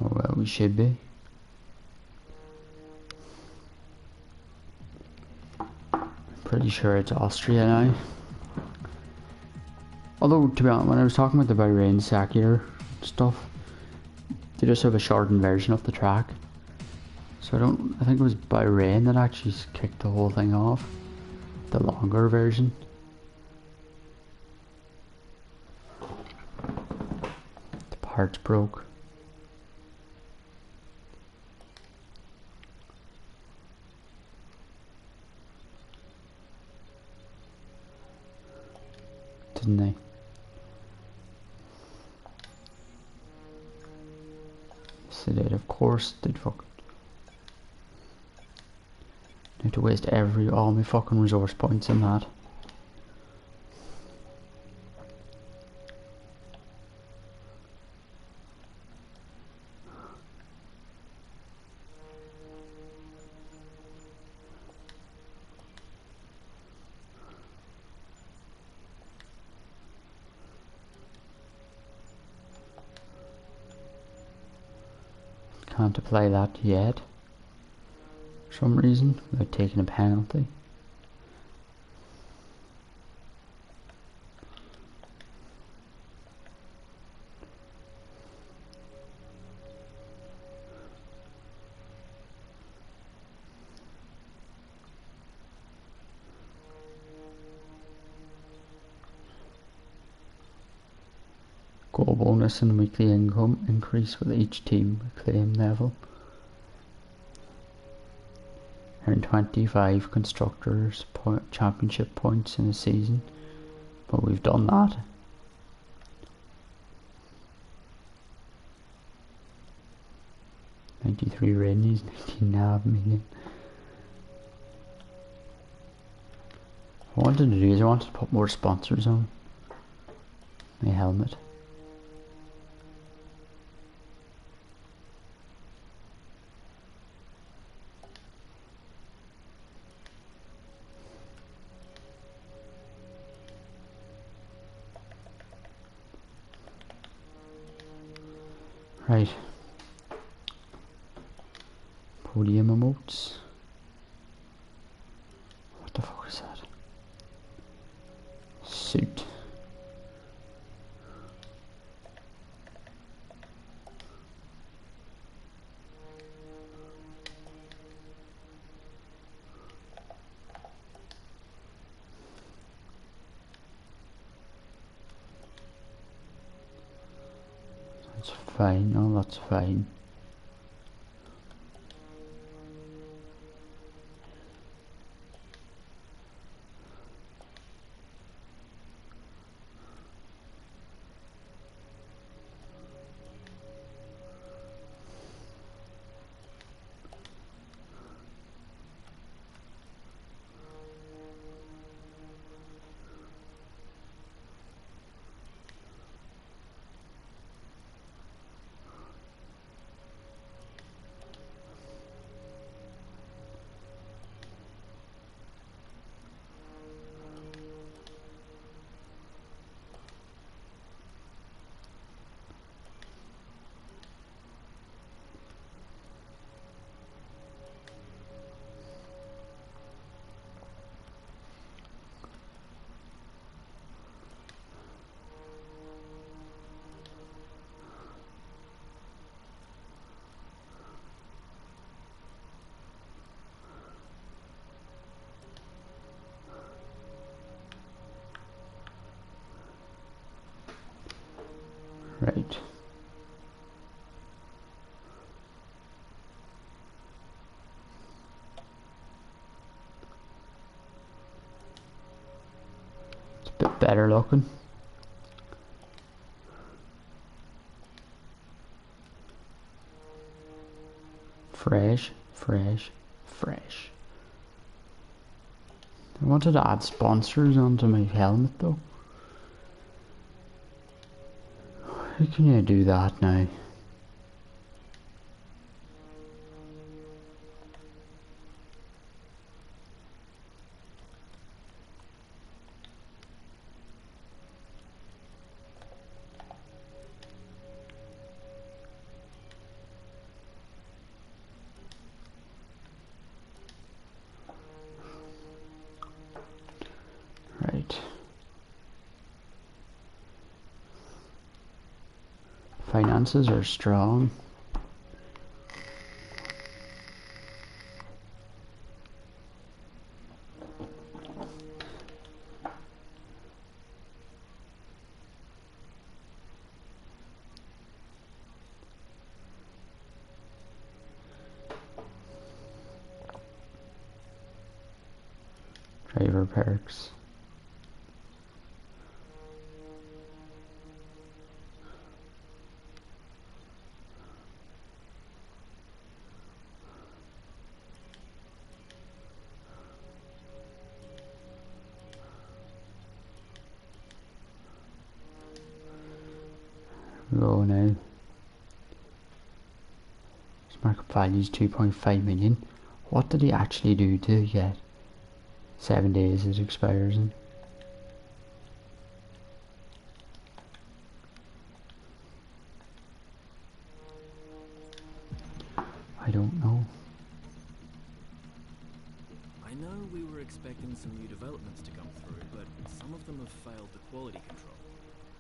Oh well, we should be. Pretty sure it's Austria now. Although, to be honest, when I was talking about the Bahrain Sakir stuff, they just have a shortened version of the track. So I think it was Bahrain that actually kicked the whole thing off. The longer version. The Hearts broke. Didn't they? Yes, they did. Of course, they'd fuck. I have to waste all my fucking resource points in that. Can't apply that yet. For some reason, without taking a penalty. Goal bonus and weekly income increase with each team claim level. Earn 25 constructors championship points in a season, but we've done that. $93 revenues, 19.5 million. What I wanted to do is I wanted to put more sponsors on my helmet. Right. Podium emotes. What the fuck is that? Suit. That's fine. Oh, that's fine. Right. It's a bit better looking. Fresh, fresh, fresh. I wanted to add sponsors onto my helmet though. How can you do that now? Right. Finances are strong. driver perks. Go now. His market value is 2.5 million. What did he actually do to get 7 days it expires in? I don't know. I know we were expecting some new developments to come through, but some of them have failed the quality control.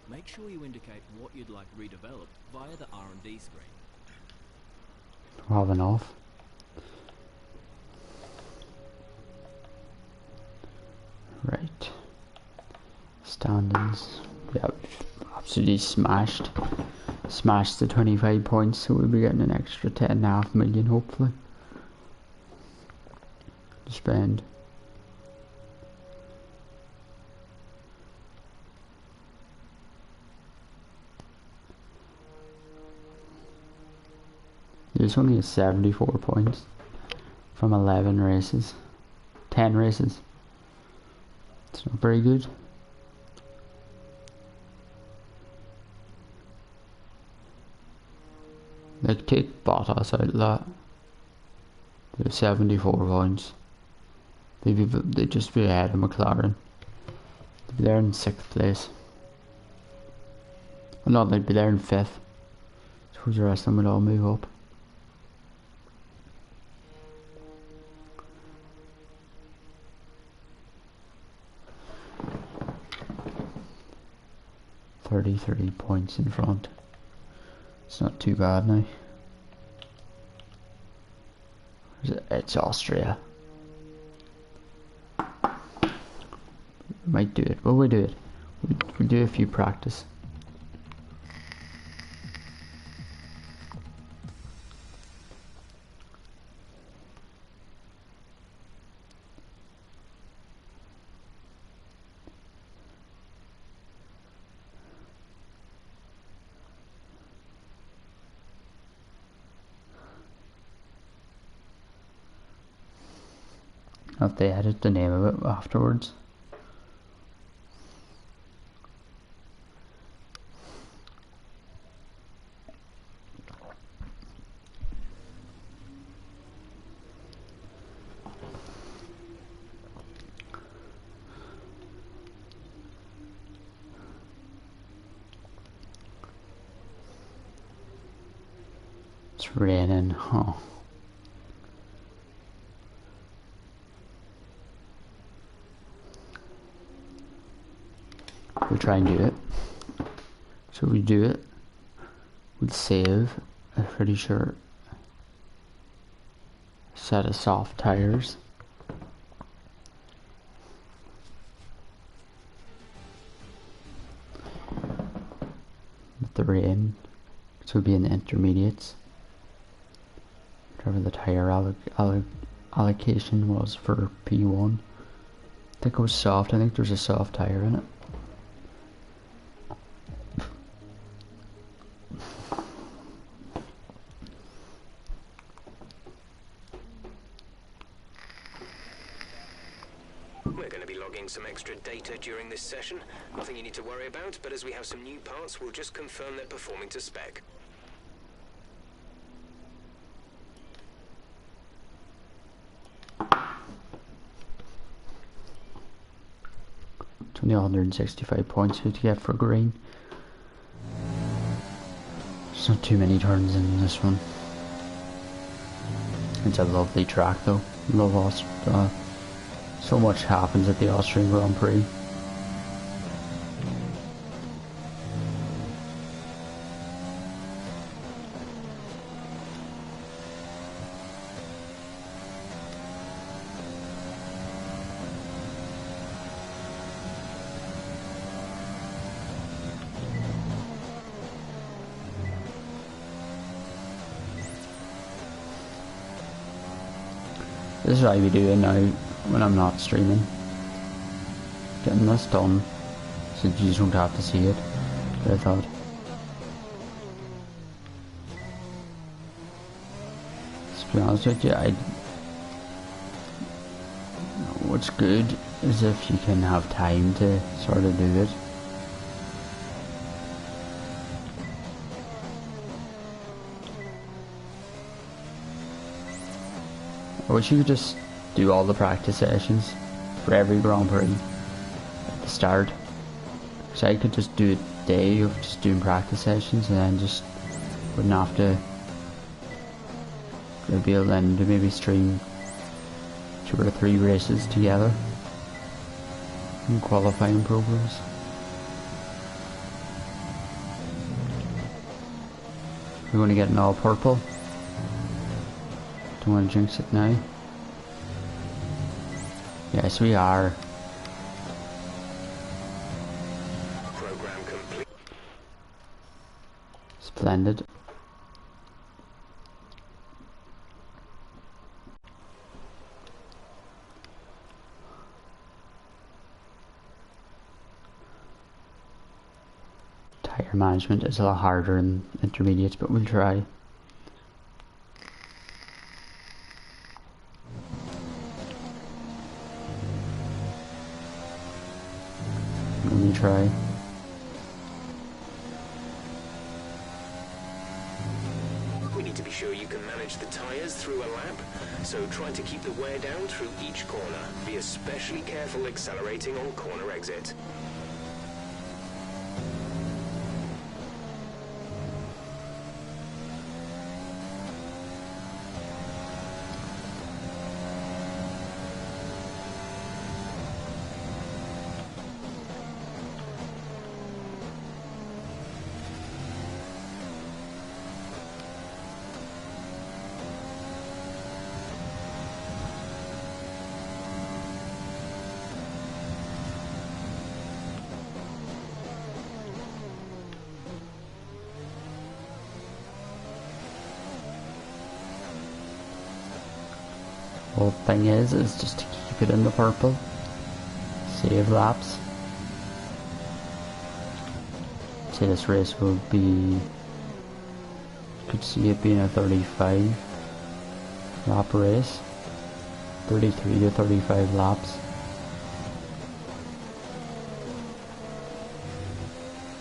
Make sure you indicate what you'd like redeveloped via the R&D screen. Have enough. Right. Standings. Yeah, absolutely smashed. Smashed the 25 points, so we'll be getting an extra 10.5 million hopefully to spend. There's only a 74 points from 11 races. 10 races. It's not very good. Like, take Bottas out of that. There's 74 points. They'd just be ahead of McLaren. They'd be there in 6th place. Well, no, they'd be there in 5th. Suppose the rest of them would all move up. .33 points in front. It's not too bad now. It's Austria. Might do it. Will we do it? We'll do a few practice. If they edit the name of it afterwards. It's raining, oh. We'll try and do it. So we do it. We'll save a pretty short set of soft tires. With the rain, so we'll be in the intermediates. Whatever the tire allocation was for P1. I think it was soft. I think there's a soft tire in it. We're going to be logging some extra data during this session. Nothing you need to worry about, but as we have some new parts, we'll just confirm they're performing to spec. It's only 165 points to get for green. There's not too many turns in this one. It's a lovely track though. Love Austria. So much happens at the Austrian Grand Prix. This is what I be doing now when I'm not streaming. getting this done so you just don't have to see it. But I thought, to be honest with you, what's good is if you can have time to sort of do it. I wish you could just do all the practice sessions for every Grand Prix at the start. So I could just do a day of just doing practice sessions and then just wouldn't have to be able then to maybe stream 2 or 3 races together in qualifying programs. We're going to get an all purple. Don't want to jinx it now. Yes, we are. Program complete. Splendid. Tire management is a lot harder in intermediates, but we'll try. Try. We need to be sure you can manage the tyres through a lap, so try to keep the wear down through each corner. Be especially careful accelerating on corner exit. Well, the thing is just to keep it in the purple, save laps. Say this race will be, could see it being a 35 lap race, 33 to 35 laps.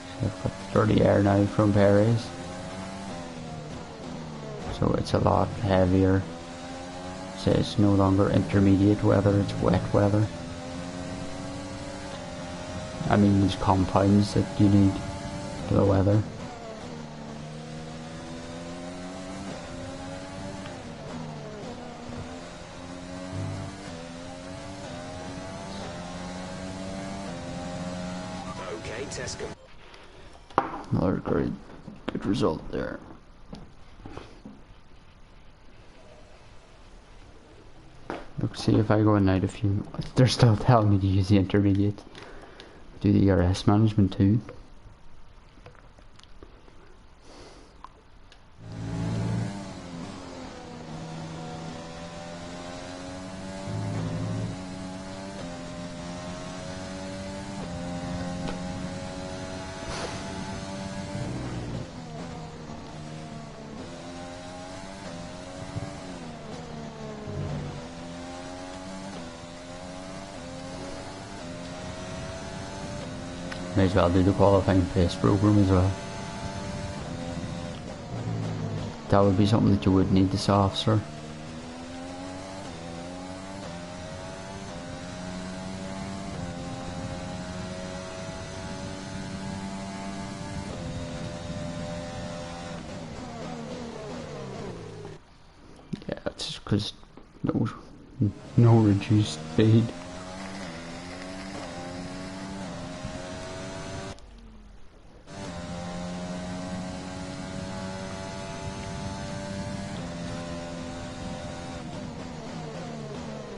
So I've got 30 air now from Perez, so it's a lot heavier. So it's no longer intermediate weather, it's wet weather. I mean, these compounds that you need for the weather. Okay, test complete. Another good result there. Look, see if I go in out a few. They're still telling me to use the intermediate. Do the ERS management too. May as well do the qualifying pace program as well. That would be something that you would need this officer. Yeah, it's just because no reduced speed.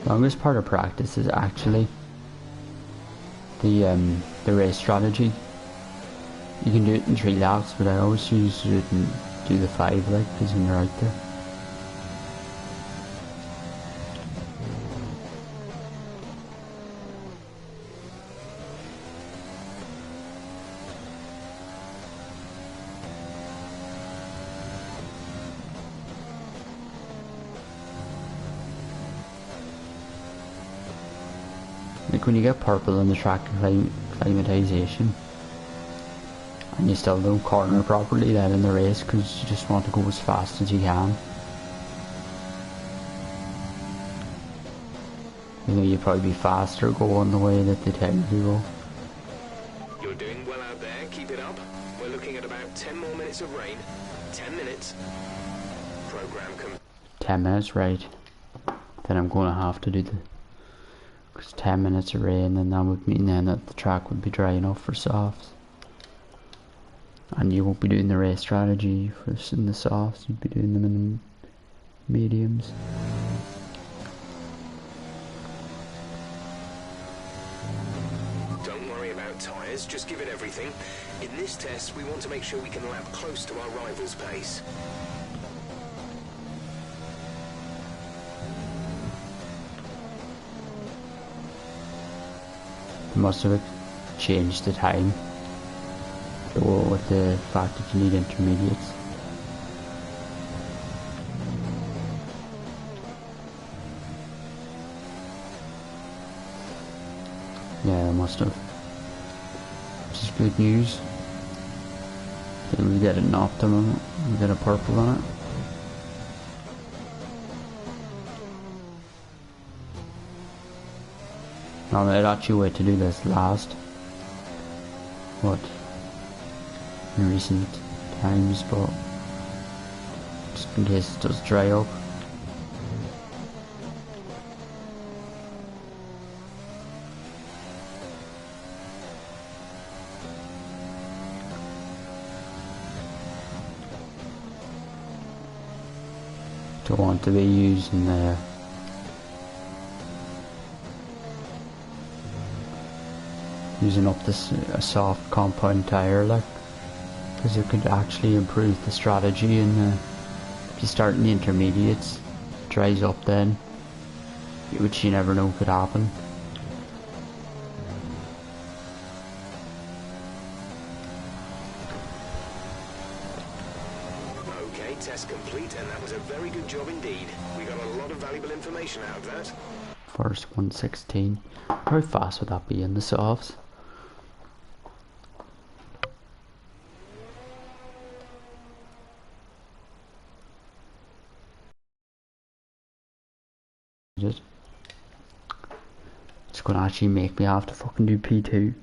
Longest part of practice is actually the race strategy. You can do it in 3 laps, but I always choose to do the 5, like, because when you're out there. like when you get purple in the track climatization and you still don't corner properly then in the race because you just want to go as fast as you can. You know, you'd probably be faster going the way that they tell you to go. You're doing well out there, keep it up. We're looking at about 10 more minutes of rain. 10 minutes. Program 10 minutes, right. Then I'm going to have to do the... because 10 minutes of rain, and that would mean then that the track would be dry enough for softs. And you won't be doing the race strategy for in the softs, you'd be doing them in the mediums. Don't worry about tyres, just give it everything. In this test, we want to make sure we can lap close to our rival's pace. Must have changed the time to go with the fact that you need intermediates. Yeah, they must have. Which is good news. Then we get an optimum, we get a purple on it. Now I'd actually wait to do this last. What? In recent times, but just in case it does dry up. Don't want to be using the using up this a soft compound tire, like, because it could actually improve the strategy. And if you start in the intermediates, it dries up then, which you never know could happen. Okay, test complete, and that was a very good job indeed. We got a lot of valuable information out of that. First 116. How fast would that be in the softs? It's gonna actually make me have to fucking do P2,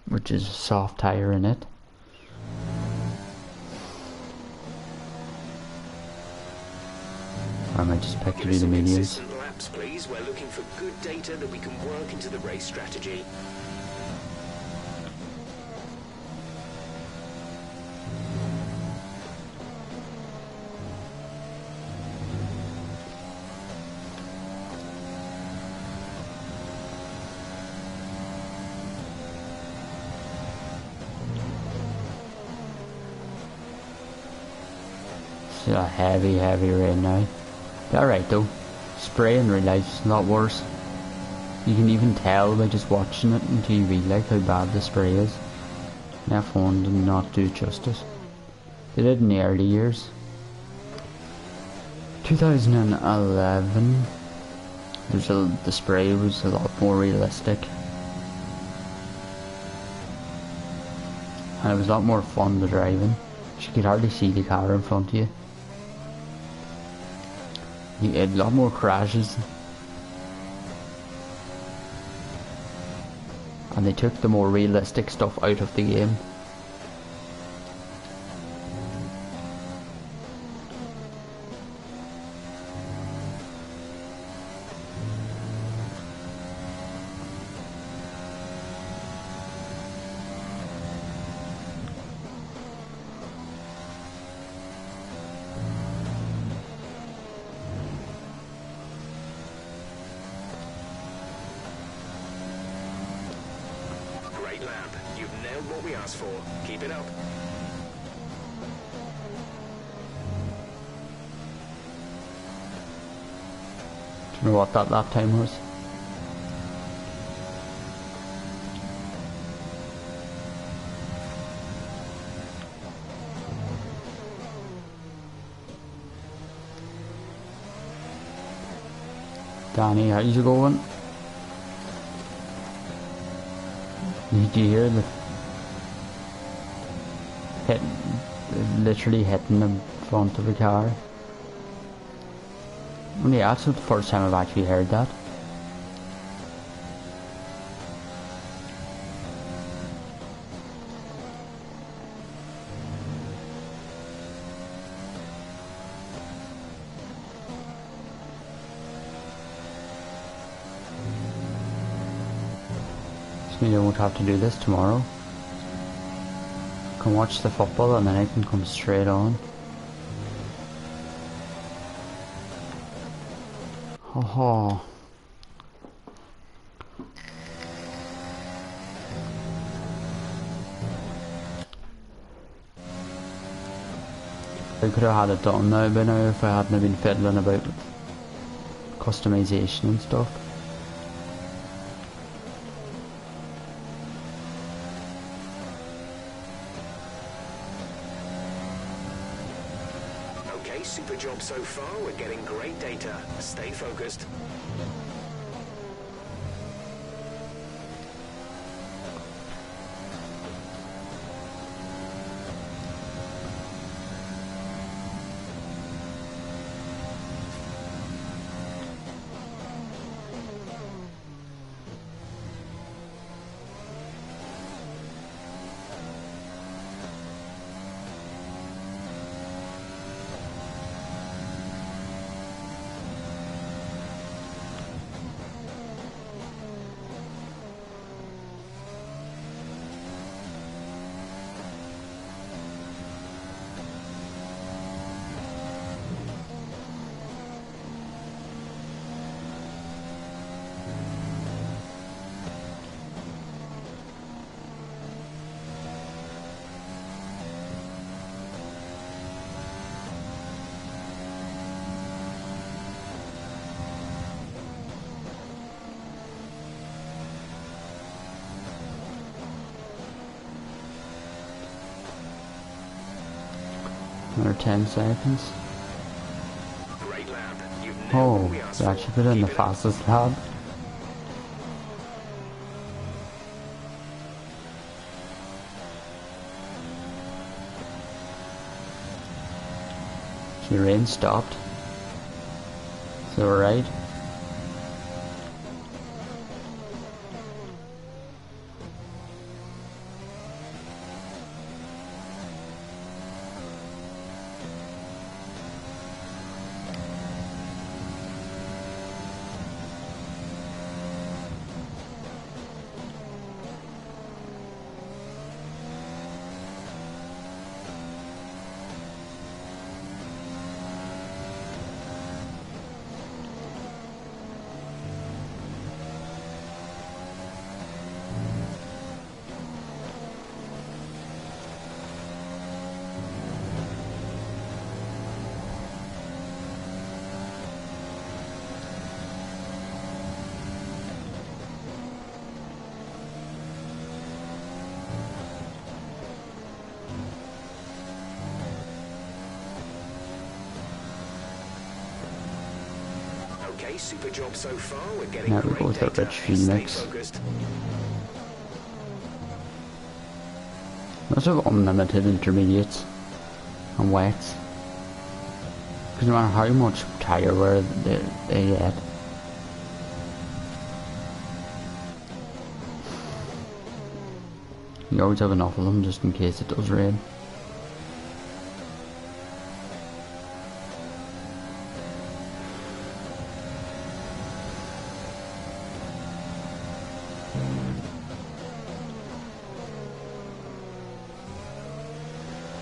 which is a soft tire in it. Or I might just pick to do the mediums. Consistent laps, please. We're looking for good data that we can work into the race strategy. It's a heavy rain now. Alright though, spray in real life is a lot worse. You can even tell by just watching it on TV like how bad the spray is. F1 did not do it justice. They did in the early years. 2011, the spray was a lot more realistic. And it was a lot more fun to drive in. You could hardly see the car in front of you. You had a lot more crashes. And they took the more realistic stuff out of the game. What we asked for. Keep it up. Do you know what that lap time was? Danny, how's it going? Did you hear the hit, literally hitting the front of the car? Well, yeah, that's the first time I've actually heard that. So you won't have to do this tomorrow. Can watch the football and then I can come straight on. Oh. I could have had it done now by now if I hadn't been fiddling about customization and stuff. Okay, super job so far. We're getting great data. Stay focused. Another 10 seconds. Great lap. You've nailed Oh, what we asked we for. actually put in the Keep it up. fastest lap. The rain stopped. So we're right. Okay, super job so far. We're getting Now we great go with the data. rich Stay Phoenix. focused. Lots of unlimited intermediates and wets. Because no matter how much tyre wear they get, you always have enough of them just in case it does rain.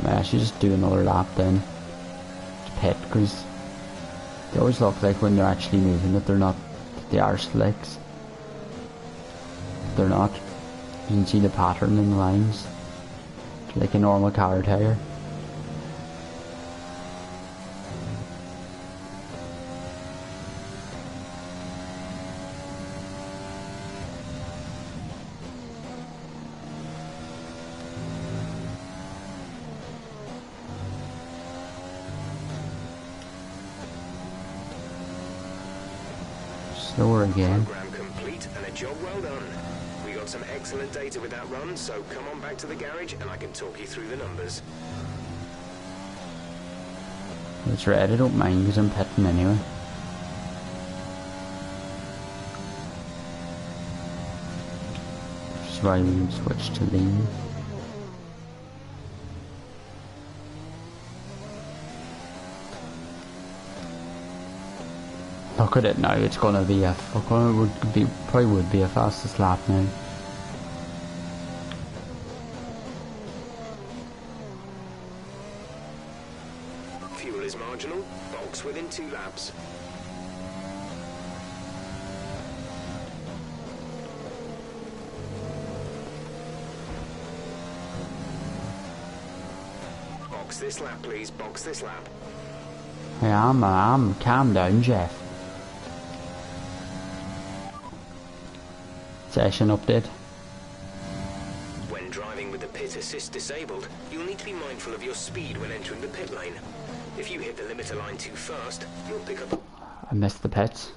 I should just do another lap then to pit, because they always look like when they're actually moving that they are slicks. They're not. You can see the pattern in the lines, like a normal car tyre. Slower again. Program complete and a job well done. We got got some excellent data with that run, so come on back to the garage and I can talk you through the numbers. It's red, I don't mind because I'm pitting anyway. Which is why we switch to lean. Look at it now, it's gonna be a probably would be a fastest lap now. Fuel is marginal, box within 2 laps. Box this lap, please, box this lap. Hey, I'm calm down, Jeff. Session update. When driving with the pit assist disabled, you'll need to be mindful of your speed when entering the pit lane. If you hit the limiter line too fast, you'll pick up... I missed the pits.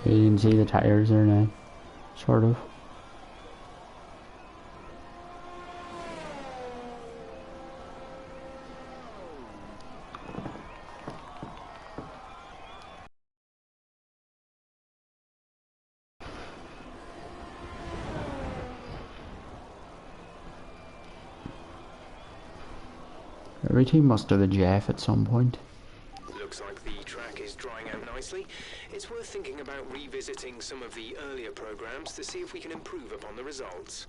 You can see the tires there now, sort of. Every team must have a Jeff at some point. Looks like the track is drying out nicely. It's worth thinking about revisiting some of the earlier programs to see if we can improve upon the results.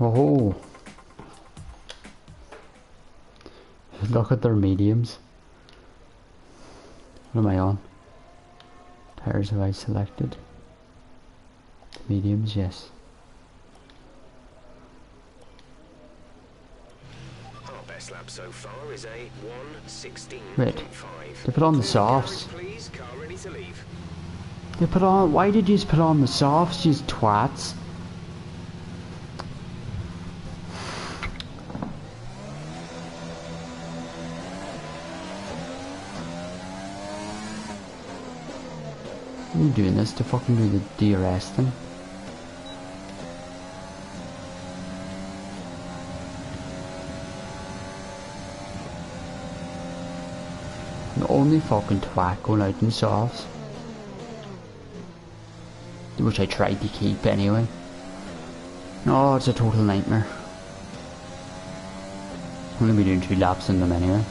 Oh, look at their mediums. What am I on? Tires have I selected? Mediums, yes. Our best lap so far is a 1:16.5. Wait, they put on the softs. Please, car ready to leave. They put on. Why did you put on the softs, you twats? Are you doing this to fucking do the DRS thing? The only fucking twat going out in softs. Which I tried to keep anyway. Oh, it's a total nightmare. I'm gonna be doing 2 laps in them anyway.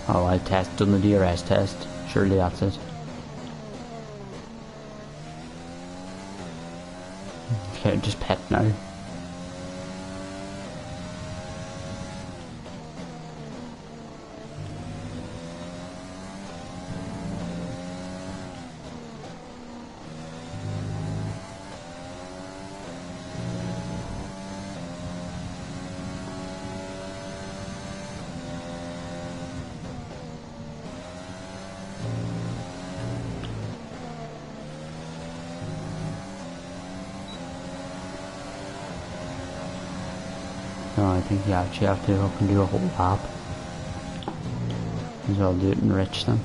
Oh, I've done the DRS test. Surely that's it. Okay, just pet now. No, I think you actually have to fucking do a whole lap. Because I'll do it and enrich them.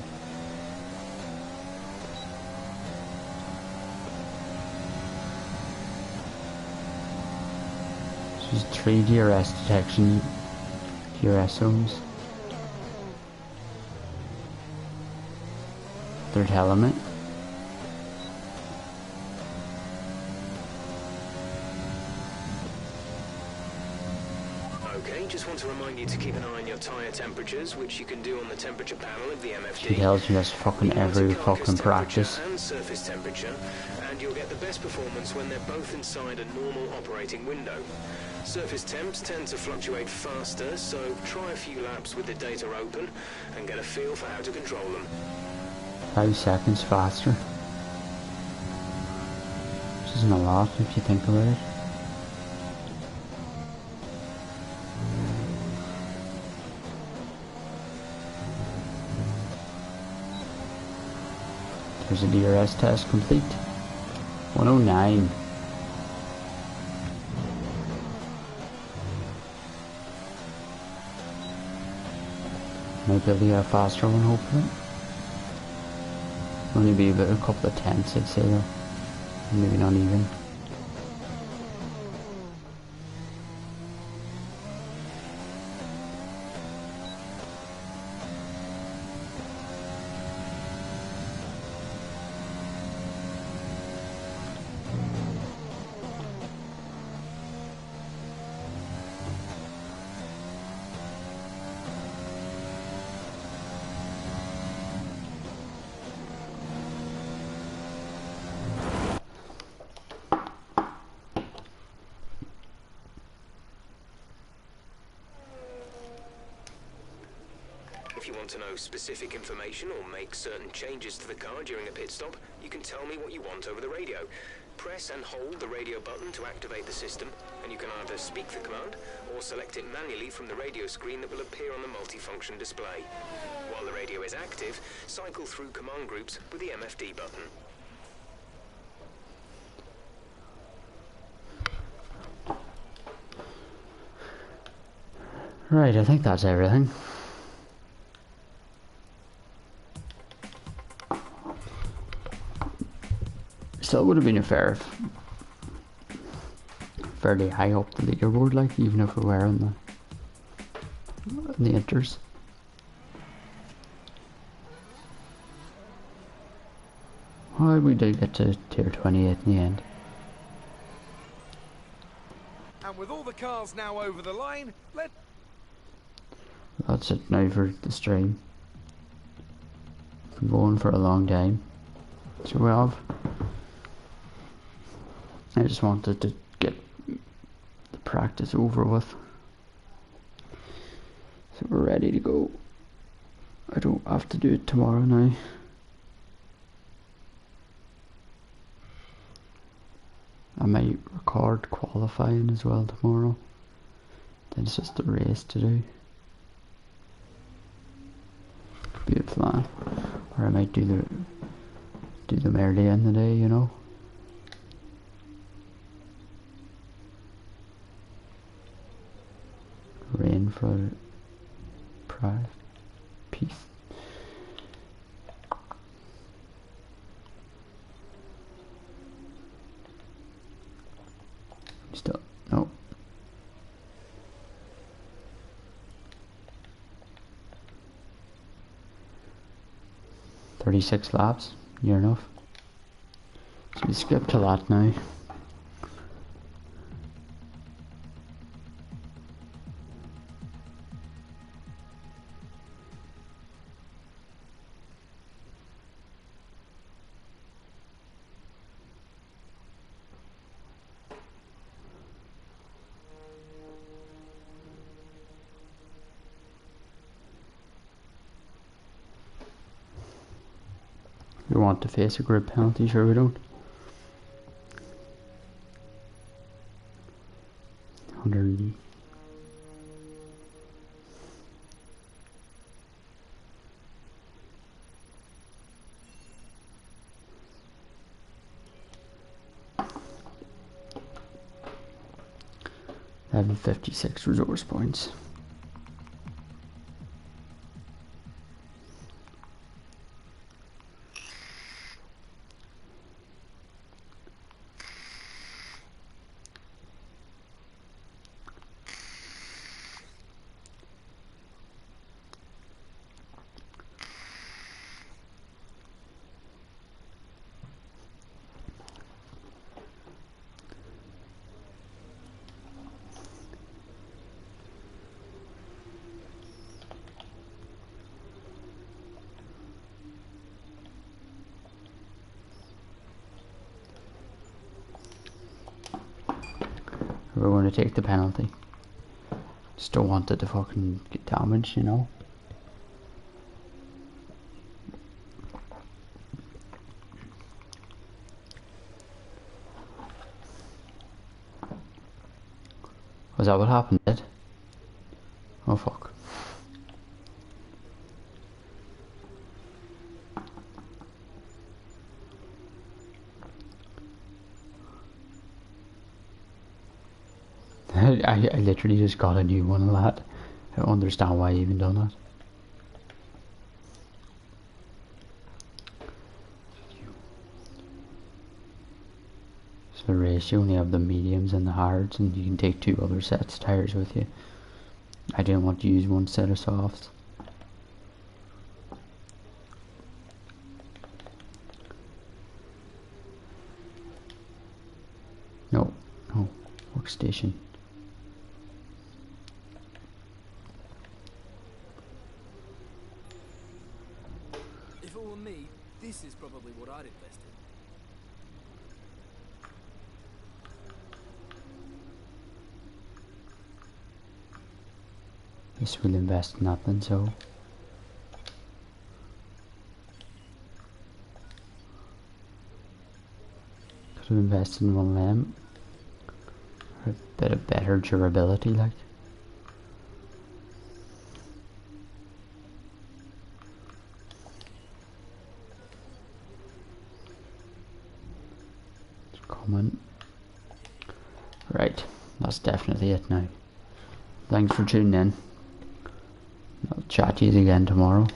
There's 3 DRS detection, DRS zones. They're telling me. Okay, just want to remind you to keep an eye on your tyre temperatures, which you can do on the temperature panel of the MFD. She tells me this fucking every fucking practice. And surface temperature, and you'll get the best performance when they're both inside a normal operating window. Surface temps tend to fluctuate faster, so try a few laps with the data open and get a feel for how to control them. 5 seconds faster. Which isn't a lot if you think about it. There's a DRS test complete. 109. Might be able to get a faster one, hopefully. Only be about a couple of tenths, I'd say, though. Maybe not even. If you want to know specific information or make certain changes to the car during a pit stop, you can tell me what you want over the radio. Press and hold the radio button to activate the system, and you can either speak the command or select it manually from the radio screen that will appear on the multifunction display. While the radio is active, cycle through command groups with the MFD button. Right, I think that's everything. Still would have been a fairly high up the leaderboard, like, even if we were in the inters. Well, we did get to tier 28 in the end. And with all the cars now over the line, That's it now for the stream. Been going for a long time. So we have. I just wanted to get the practice over with. So we're ready to go. I don't have to do it tomorrow now. I might record qualifying as well tomorrow. Then it's just a race to do. Could be a plan. Or I might do them early in the day, you know. Rain for Prix. Peace. Still, no. "36 laps, near enough." So we skipped a lot now. We want to face a grid penalty, sure we don't. 100. I have 56 resource points. We're going to take the penalty. Just don't want it to fucking get damaged, you know. Was that what happened? Did? Oh fuck. I literally just got a new one of that. I don't understand why I even done that. So the race, you only have the mediums and the hards, and you can take 2 other sets of tires with you. I didn't want to use 1 set of softs. No, no, workstation. If it were me, this is probably what I'd invest in. This will invest nothing, so could have invested in one of them. For a bit of better durability, like. It's coming. Right, that's definitely it now. Thanks for tuning in. I'll chat to you again tomorrow.